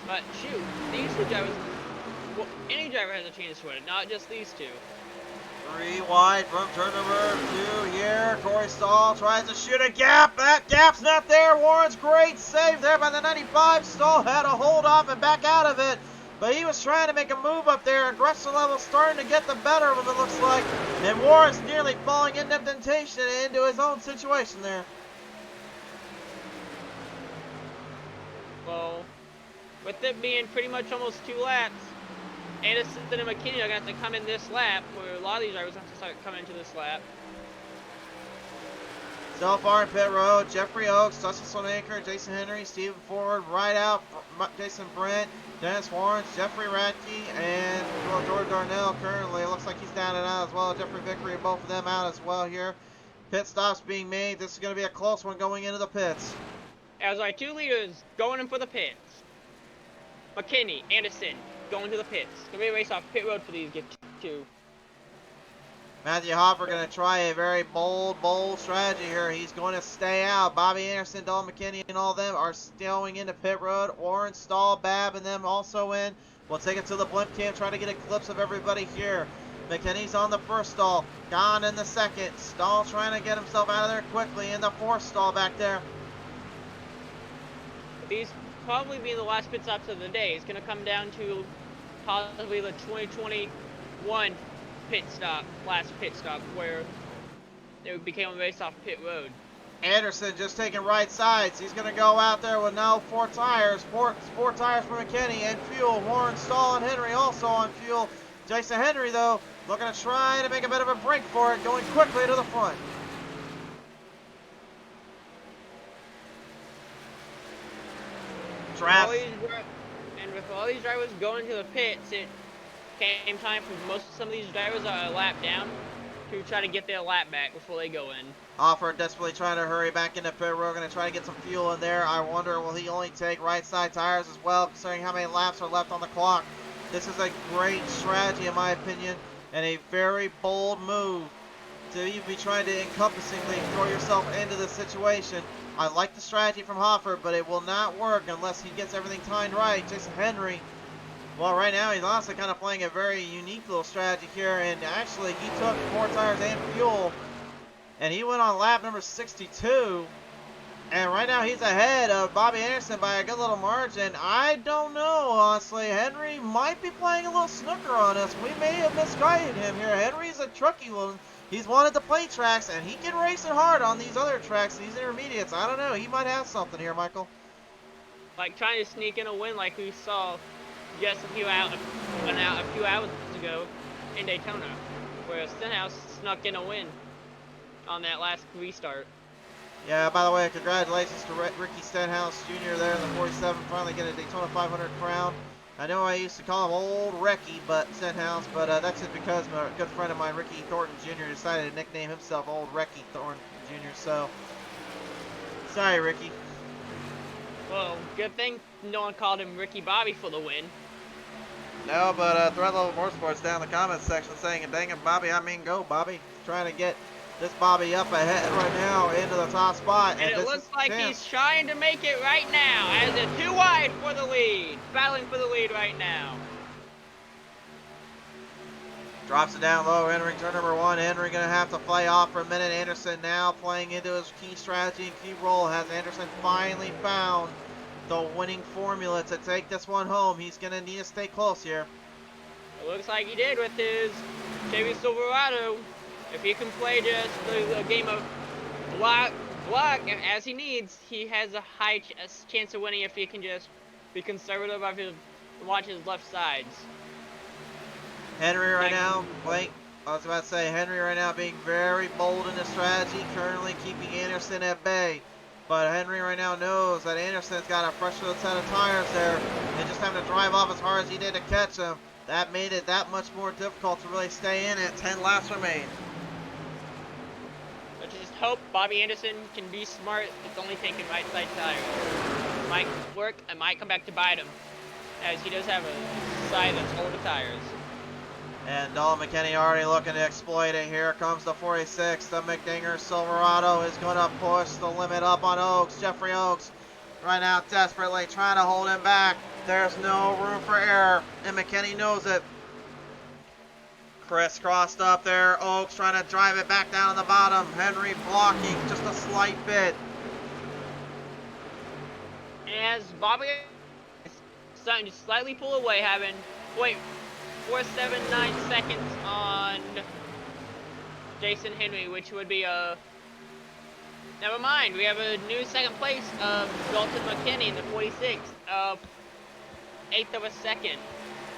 But shoot, these two drivers, well, any driver has a chance to win it, not just these two. 3 wide from turn number 2 here. Corey Stahl tries to shoot a gap. That gap's not there. Warren's great save there by the 95. Stahl had to hold off and back out of it. But he was trying to make a move up there. Aggression level starting to get the better of him, it looks like. And Warren's nearly falling into temptation into his own situation there. Well, with it being pretty much almost 2 laps, Anderson and McKinney are going to have to come in this lap, where a lot of these drivers have to start coming into this lap. So far in pit road, Jeffrey Oaks, Dustin Swanmaker, Jason Henry, Stephen Ford, Rideout, Jason Brent, Dennis Warren, Jeffrey Radke, and George Darnell currently. It looks like he's down and out as well. Jeffrey Vickery, both of them out as well here. Pit stops being made. This is going to be a close one going into the pits. As our 2 leaders going in for the pits. McKinney, Anderson, going to the pits. It's going to be a race off pit road for these two. Matthew Hopper going to try a very bold strategy here. He's going to stay out. Bobby Anderson, Dalton McKinney, and all of them are going into pit road. Oren, Stahl, Babb, and them also in. We'll take it to the blimp cam, try to get a glimpse of everybody here. McKinney's on the first stall, gone in the second. Stahl trying to get himself out of there quickly in the fourth stall back there. These probably be the last pit stops of the day. It's going to come down to possibly the 2021 last pit stop, where they became a race off pit road. Anderson just taking right sides. He's going to go out there with now four tires. Four tires for McKinney and fuel. Warren, Stahl, and Henry also on fuel. Jason Henry, though, looking to try to make a bit of a break for it, going quickly to the front. And with all these drivers going to the pits, it came time for some of these drivers are a lap down to try to get their lap back before they go in. Offer desperately trying to hurry back into pit road. Going to try to get some fuel in there. I wonder, will he only take right side tires as well, considering how many laps are left on the clock? This is a great strategy, in my opinion, and a very bold move to even be trying to encompassingly throw yourself into this situation. I like the strategy from Hoffer, but it will not work unless he gets everything timed right. Jason Henry, well, right now he's honestly kind of playing a very unique little strategy here, and actually he took four tires and fuel, and he went on lap number 62, and right now he's ahead of Bobby Anderson by a good little margin. I don't know, honestly. Henry might be playing a little snooker on us. We may have misguided him here. Henry's a tricky one. He's wanted to play tracks, and he can race it hard on these other tracks, these intermediates. I don't know. He might have something here, Michael. Like trying to sneak in a win like we saw just a few hours ago in Daytona, where Stenhouse snuck in a win on that last restart. Yeah, by the way, congratulations to Ricky Stenhouse Jr. there in the 47, finally getting a Daytona 500 crown. I know I used to call him Old Recky Stenhouse, but that's just because a good friend of mine, Ricky Thornton Jr., decided to nickname himself Old Recky Thornton Jr., so sorry, Ricky. Well, good thing no one called him Ricky Bobby for the win. No, but Thread Level Motorsports down in the comments section saying, dang it, Bobby, I mean go, Bobby. Trying to get this Bobby up ahead right now into the top spot. And it looks like he's trying to make it right now, as it's too wide for the lead. Battling for the lead right now. Drops it down low, entering turn number one. Henry going to have to play off for a minute. Anderson now playing into his key strategy and key role. Has Anderson finally found the winning formula to take this one home? He's going to need to stay close here. It looks like he did with his Chevy Silverado. If he can play just a game of block as he needs, he has a high chance of winning if he can just be conservative of his, watch his left sides. Henry right now, Henry right now being very bold in his strategy, currently keeping Anderson at bay. But Henry right now knows that Anderson's got a fresh little set of tires there, and just having to drive off as hard as he did to catch him, that made it that much more difficult to really stay in it. 10 laps remain. Let's just hope Bobby Anderson can be smart. It's only taking right side tires. It might work, it might come back to bite him, as he does have a side that's older tires. And Dalton McKinney already looking to exploit it. Here comes the 46. The McDinger Silverado is going to push the limit up on Oaks. Jeffrey Oaks right now desperately trying to hold him back. There's no room for error, and McKinney knows it. Chris crossed up there. Oaks trying to drive it back down to the bottom. Henry blocking just a slight bit. As Bobby is starting to slightly pull away, having 0.479 seconds on Jason Henry, which would be a... Never mind, we have a new second place of Dalton McKinney in the 46th, eighth of a second.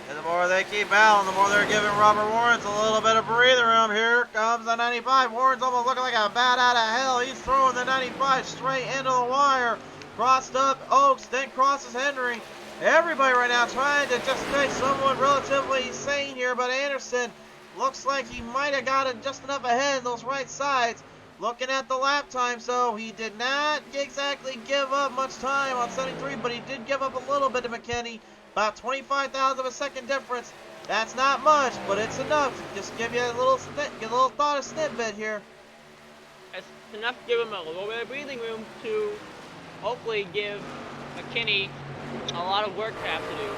And the more they keep battling, the more they're giving Robert Warrens a little bit of breather room. Here comes the 95. Warrens almost looking like a bat out of hell. He's throwing the 95 straight into the wire. Crossed up Oaks, then crosses Henry. Everybody right now trying to just stay somewhat relatively sane here, but Anderson looks like he might have got it just enough ahead in those right sides. Looking at the lap time, so he did not exactly give up much time on 73, but he did give up a little bit to McKinney. About 25,000 of a second difference. That's not much, but it's enough. Just give you a little thought of snippet here. It's enough to give him a little bit of breathing room to hopefully give McKinney a lot of work to have to do.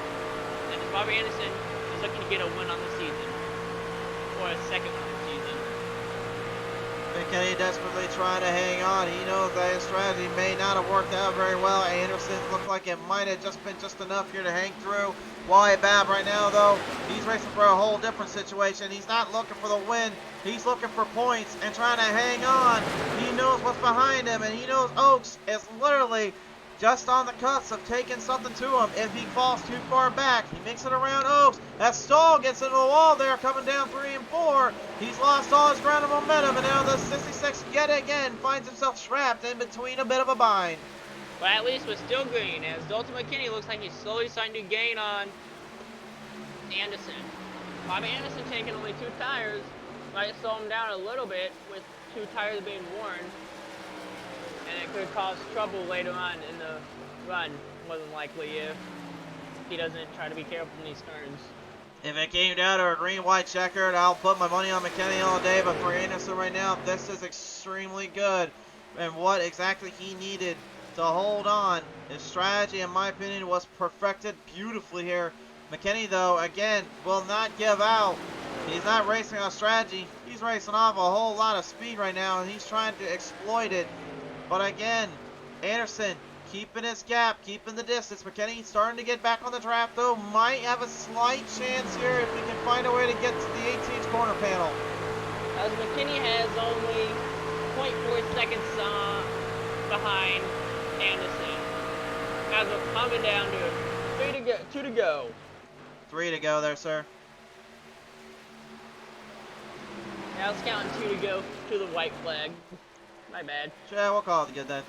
And Bobby Anderson is looking to get a win on the season, or a second win on the season. McKinney desperately trying to hang on. He knows that his strategy may not have worked out very well. Anderson looked like it might have just been just enough here to hang through. Wyatt Babb right now, though, he's racing for a whole different situation. He's not looking for the win. He's looking for points and trying to hang on. He knows what's behind him, and he knows Oaks is literally just on the cusp of taking something to him if he falls too far back. He makes it around Oaks. That stall gets into the wall there, coming down 3 and 4. He's lost all his ground and momentum, and now the 66 yet again finds himself trapped in between a bit of a bind. But at least we're still green, as Dalton McKinney looks like he's slowly starting to gain on Anderson. Bobby Anderson taking only 2 tires might slow him down a little bit with 2 tires being worn, and it could cause trouble later on in the run, more than likely, if he doesn't try to be careful in these turns. If it came down to a green-white checkered, I'll put my money on McKinney all day, but for Anderson right now, this is extremely good, and what exactly he needed to hold on. His strategy, in my opinion, was perfected beautifully here. McKinney, though, again, will not give out. He's not racing on strategy. He's racing off a whole lot of speed right now, and he's trying to exploit it. But again, Anderson keeping his gap, keeping the distance. McKinney starting to get back on the track, though. Might have a slight chance here if he can find a way to get to the 18th corner panel. As McKinney has only 0.4 seconds behind Anderson. As we're coming down to 2 to go. 3 to go there, sir. Now it's counting 2 to go to the white flag. My bad. Yeah, we'll call it good then.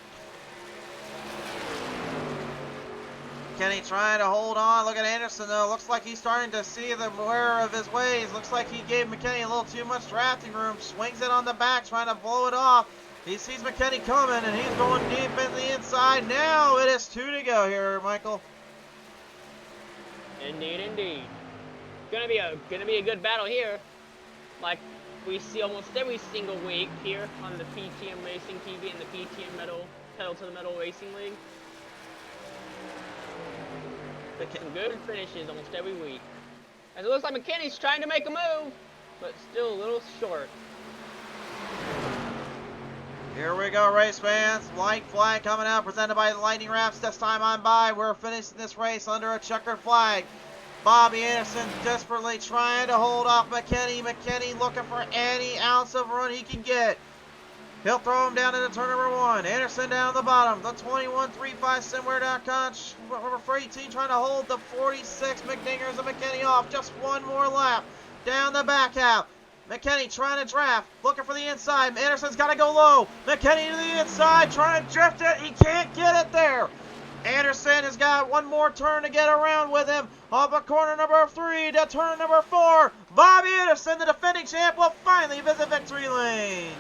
Kenny trying to hold on. Look at Anderson, though. Looks like he's starting to see the wear of his ways. Looks like he gave McKinney a little too much drafting room. Swings it on the back, trying to blow it off. He sees McKinney coming, and he's going deep in the inside. Now it is 2 to go here, Michael. Indeed, indeed. Gonna be a good battle here, like we see almost every single week here on the PTM Racing TV and the PTM Pedal to the Metal Racing League. Some good finishes almost every week. As it looks like McKinney's trying to make a move, but still a little short. Here we go, race fans. White flag coming out, presented by Lightning Wrapz. This time on by. We're finishing this race under a checkered flag. Bobby Anderson desperately trying to hold off McKinney. McKinney looking for any ounce of run he can get. He'll throw him down into turn number 1. Anderson down the bottom. The 21.35 Simware.com. Number 18 trying to hold the 46 McDingers and McKinney off. Just one more lap. Down the back half. McKinney trying to draft, looking for the inside. Anderson's got to go low. McKinney to the inside, trying to drift it. He can't get it there. Anderson has got one more turn to get around with him. Off of corner number 3 to turn number 4. Bobby Anderson, the defending champ, will finally visit victory lane.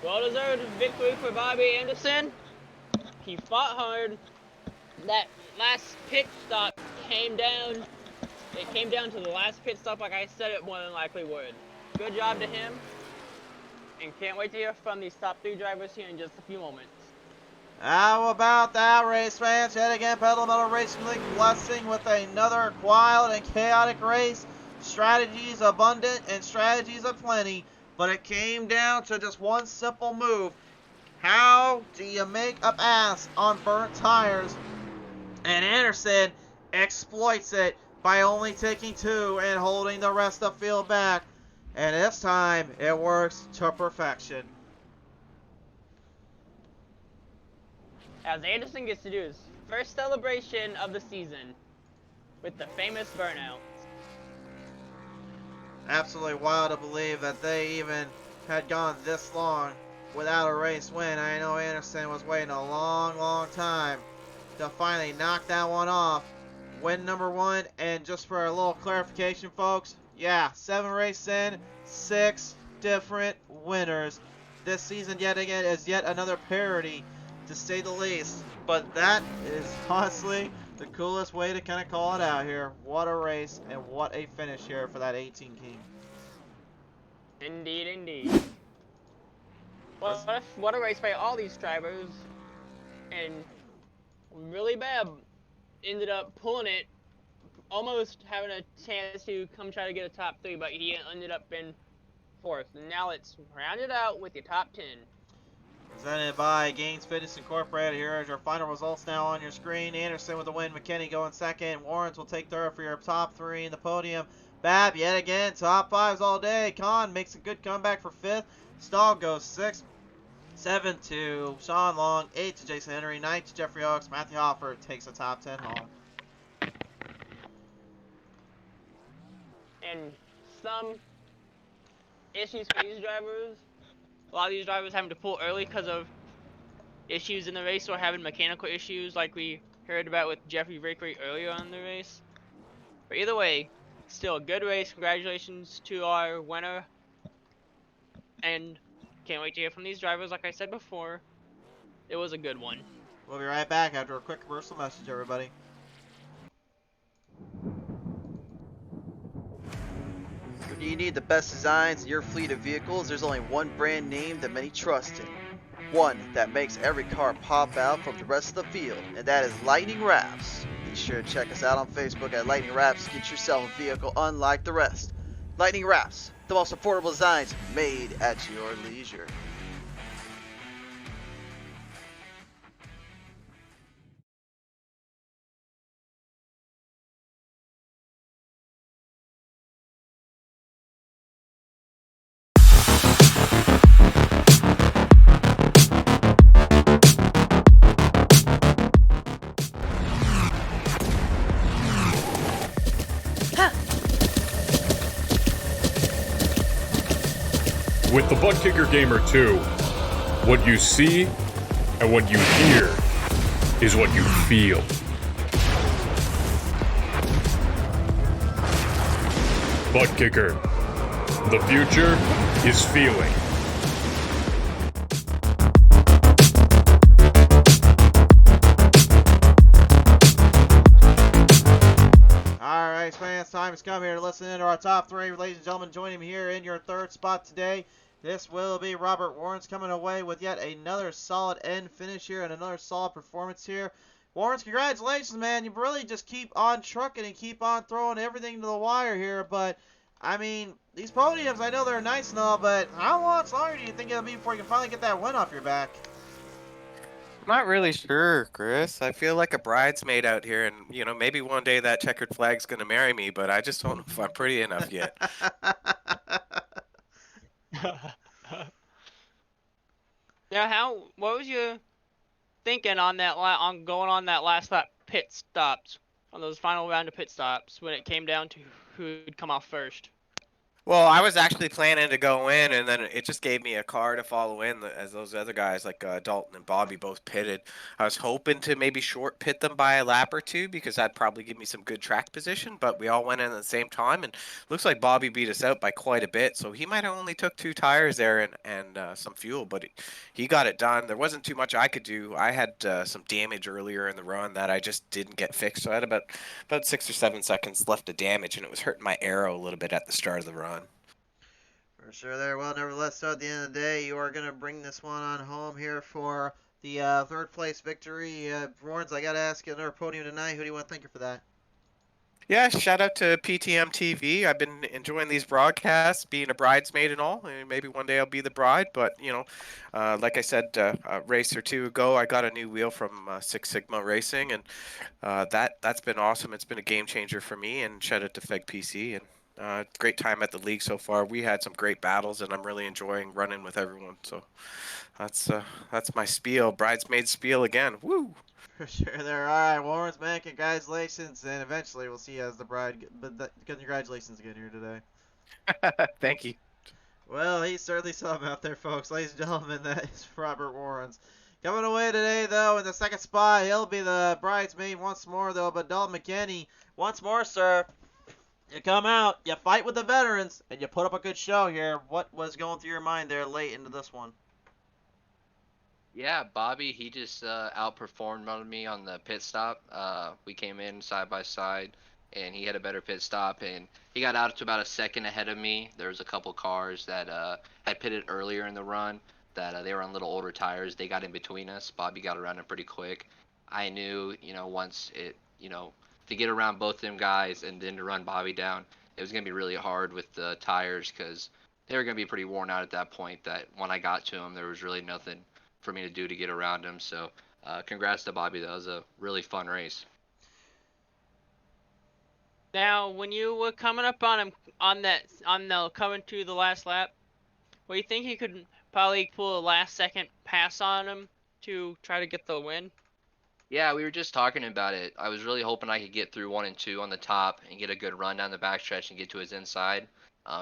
Well-deserved victory for Bobby Anderson. He fought hard. That last pit stop came down. It came down to the last pit stop like I said it more than likely would. Good job to him. And can't wait to hear from these top 3 drivers here in just a few moments. How about that, race fans? Yet again, Pedal Metal Racing League blessing with another wild and chaotic race. Strategies abundant and strategies aplenty. But it came down to just one simple move. How do you make a pass on burnt tires? And Anderson exploits it by only taking 2 and holding the rest of the field back. And this time, it works to perfection. As Anderson gets to do his first celebration of the season with the famous burnout. Absolutely wild to believe that they even had gone this long without a race win. I know Anderson was waiting a long time to finally knock that one off. Win number 1, and just for a little clarification, folks, yeah, 7 races in, 6 different winners. This season, yet again, is yet another parody, to say the least. But that is honestly The coolest way to kind of call it out here. What a race and what a finish here for that 18 King. Indeed, indeed. What a race by all these drivers. And really bad ended up pulling it, almost having a chance to come try to get a top 3, but he ended up in 4th. And now let's round it out with the top 10. Presented by GainZFitness Incorporated. Here are your final results now on your screen. Anderson with the win. McKinney going second. Warrens will take third for your top 3 in the podium. Babb yet again. Top 5s all day. Kahn makes a good comeback for 5th. Stahl goes 6th. 7 to Sean Long. 8 to Jason Henry. 9 to Jeffrey Oaks. Matthew Hoffer takes the top 10 home. And some issues for these drivers. A lot of these drivers having to pull early because of issues in the race or having mechanical issues like we heard about with Jeffrey Vickery earlier on in the race. But either way, still a good race. Congratulations to our winner. And can't wait to hear from these drivers. Like I said before, it was a good one. We'll be right back after a quick commercial message, everybody. When you need the best designs in your fleet of vehicles, there's only one brand name that many trust in. One that makes every car pop out from the rest of the field, and that is Lightning Wrapz. Be sure to check us out on Facebook at Lightning Wrapz. Get yourself a vehicle unlike the rest. Lightning Wrapz, the most affordable designs made at your leisure. With the ButtKicker Gamer 2, what you see and what you hear is what you feel. ButtKicker. The future is feeling. Alright, fans, time has come here to listen in to our top 3. Ladies and gentlemen, joining me here in your 3rd spot today. This will be Robert Warrens coming away with yet another solid end finish here and another solid performance here. Warrens, congratulations, man. You really just keep on trucking and keep on throwing everything to the wire here. But, I mean, these podiums, I know they're nice and all, but how much longer do you think it'll be before you can finally get that win off your back? I'm not really sure, Chris. I feel like a bridesmaid out here, and, you know, maybe one day that checkered flag's going to marry me, but I just don't know if I'm pretty enough yet. Now, what was your thinking on that on going on that last lap pit stops, on those final round of pit stops when it came down to who'd come off first? Well, I was actually planning to go in, and then it just gave me a car to follow in as those other guys like Dalton and Bobby both pitted. I was hoping to maybe short pit them by a lap or two because that'd probably give me some good track position, but we all went in at the same time, and looks like Bobby beat us out by quite a bit, so he might have only took 2 tires there and some fuel, but he got it done. There wasn't too much I could do. I had some damage earlier in the run that I just didn't get fixed, so I had about 6 or 7 seconds left of damage, and it was hurting my aero a little bit at the start of the run. For sure there. Well, nevertheless, so at the end of the day, you are going to bring this one on home here for the 3rd place victory. Warrens, I got to ask you another podium tonight. Who do you want to thank you for that? Yeah, shout out to PTM TV. I've been enjoying these broadcasts, being a bridesmaid and all. And maybe one day I'll be the bride, but, you know, like I said, a race or two ago, I got a new wheel from Six Sigma Racing, and that's been awesome. It's been a game changer for me, and shout out to Feg PC. And great time at the league so far. We had some great battles, and I'm really enjoying running with everyone. So that's my spiel, bridesmaid spiel again. Woo! For sure there. All right, Warrens, man, congratulations, and eventually we'll see you as the bride. But congratulations again here today. Thank you. Well, he's certainly something out there, folks. Ladies and gentlemen, that is Robert Warrens. Coming away today, though, in the 2nd spot, he'll be the bridesmaid once more, though. But Dalton McKinney, once more, sir. You come out, you fight with the veterans, and you put up a good show here. What was going through your mind there late into this one? Yeah, Bobby, he just outperformed on me on the pit stop. We came in side by side, and he had a better pit stop, and he got out to about a second ahead of me. There was a couple cars that had pitted earlier in the run that they were on little older tires. They got in between us. Bobby got around him pretty quick. I knew, once to get around both them guys and then to run Bobby down, it was gonna be really hard with the tires because they were gonna be pretty worn out at that point. That when I got to him, there was really nothing for me to do to get around him. So, congrats to Bobby. That was a really fun race. Now, when you were coming up on him on the coming to the last lap, well, you think you could probably pull a last second pass on him to try to get the win? Yeah, we were just talking about it. I was really hoping I could get through 1 and 2 on the top and get a good run down the backstretch and get to his inside.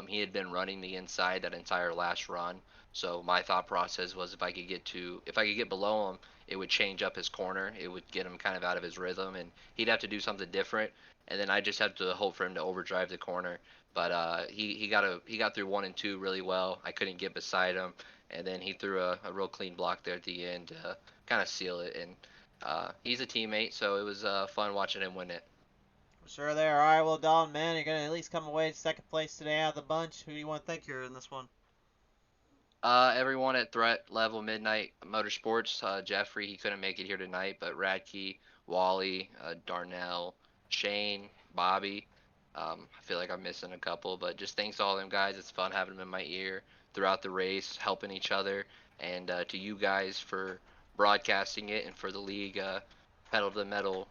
He had been running the inside that entire last run, so my thought process was if I could get below him, it would change up his corner. It would get him kind of out of his rhythm, and he'd have to do something different. And then I just have to hope for him to overdrive the corner. But he got through 1 and 2 really well. I couldn't get beside him, and then he threw a real clean block there at the end to kind of seal it. And he's a teammate, so it was fun watching him win it. Sure there. All right, well, Dalton, man, you're going to at least come away second place today out of the bunch. Who do you want to thank here in this one? Everyone at Threat Level Midnight Motorsports. Jeffrey, he couldn't make it here tonight, but Radke, Wally, Darnell, Shane, Bobby. I feel like I'm missing a couple, but just thanks to all them guys. It's fun having them in my ear throughout the race, helping each other, and to you guys for broadcasting it and for the league, pedal to the metal.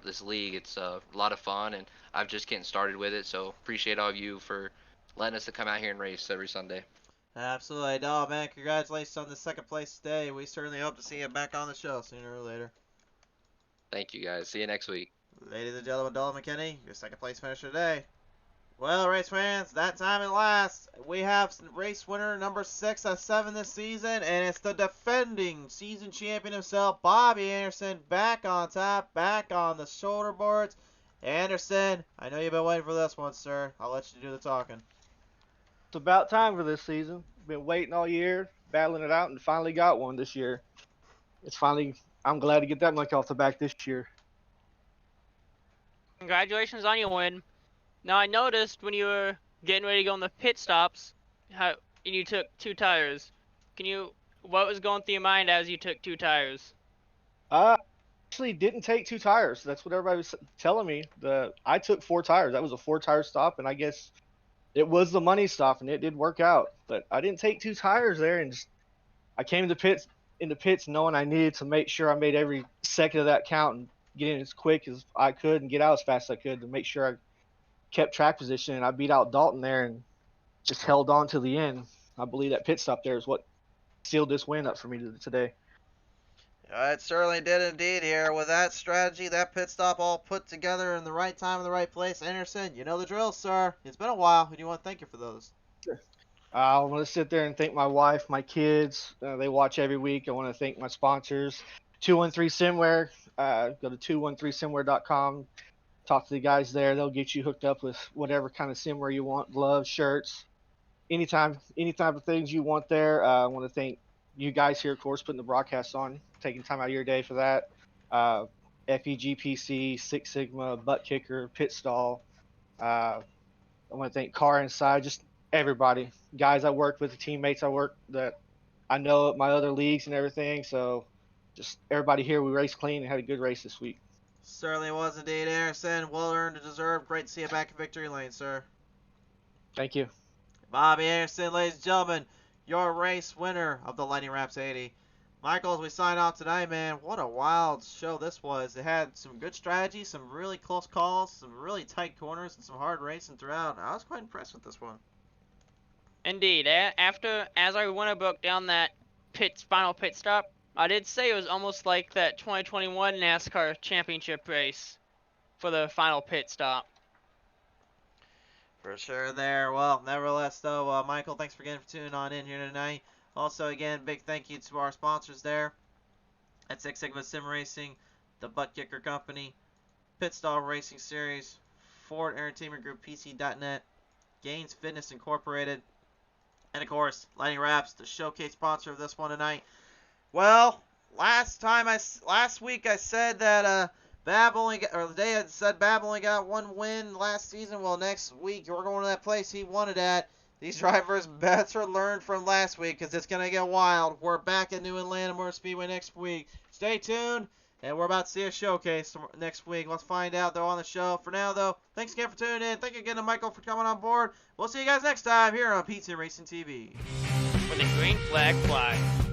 This league, it's a lot of fun, and I'm just getting started with it. So appreciate all of you for letting us to come out here and race every Sunday. Absolutely. No, man, congratulations on the second place today. We certainly hope to see you back on the show sooner or later. Thank you, guys. See you next week. Ladies and gentlemen, Dalton McKinney, your second place finisher today. Well, race fans, that time at last. We have race winner number 6 out of 7 this season, and it's the defending season champion himself, Bobby Anderson, back on top, back on the shoulder boards. Anderson, I know you've been waiting for this one, sir. I'll let you do the talking. It's about time for this season. Been waiting all year, battling it out, and finally got one this year. I'm glad to get that much off the back this year. Congratulations on your win. Now, I noticed when you were getting ready to go on the pit stops, and you took 2 tires. What was going through your mind as you took 2 tires? Actually didn't take 2 tires. That's what everybody was telling me. I took 4 tires. That was a 4-tire stop, and I guess it was the money stop, and it did work out. But I didn't take 2 tires there, and I came into pits knowing I needed to make sure I made every second of that count and get in as quick as I could and get out as fast as I could to make sure I kept track position. And I beat out Dalton there and just held on to the end. I believe that pit stop there is what sealed this win up for me today. It certainly did indeed here. With that strategy, that pit stop all put together in the right time in the right place. Anderson, you know the drill, sir. It's been a while. Who do you want to thank you for those? I want to sit there and thank my wife, my kids. They watch every week. I want to thank my sponsors. 213 Simware. Go to 213simware.com. Talk to the guys there. They'll get you hooked up with whatever kind of simware you want, gloves, shirts, any type of things you want there. I want to thank you guys here, of course, putting the broadcast on, taking time out of your day for that. FEGPC, Six Sigma, ButtKicker, Pit Stall. I want to thank Car Inside, just everybody, guys I worked with, the teammates that I know at my other leagues and everything. So just everybody here, we raced clean and had a good race this week. Certainly was indeed, Anderson. Well earned and deserved. Great to see you back in victory lane, sir. Thank you. Bobby Anderson, ladies and gentlemen, your race winner of the Lightning Wrapz 80. Michael, as we sign off tonight, man, what a wild show this was. It had some good strategy, some really close calls, some really tight corners, and some hard racing throughout. I was quite impressed with this one. Indeed. As I went and broke down that final pit stop, I did say it was almost like that 2021 NASCAR championship race for the final pit stop. For sure there. Well, nevertheless, though, Michael, thanks for tuning on in here tonight. Also, again, big thank you to our sponsors there at Six Sigma Sim Racing, the ButtKicker Company, Pitstall Racing Series, Ford Entertainment Group, PC.net, GainZFitness.inc, and, of course, Lightning Wrapz, the showcase sponsor of this one tonight. Well, last week I said that Bab the day I said Bab only got one win last season. Well, next week we're going to that place he won it at. These drivers better learn from last week because it's going to get wild. We're back at New Atlanta Motor Speedway next week. Stay tuned, and we're about to see a showcase next week. Let's find out, though, on the show. For now, though, thanks again for tuning in. Thank you again to Michael for coming on board. We'll see you guys next time here on Pizza Racing TV. When the green flag flies.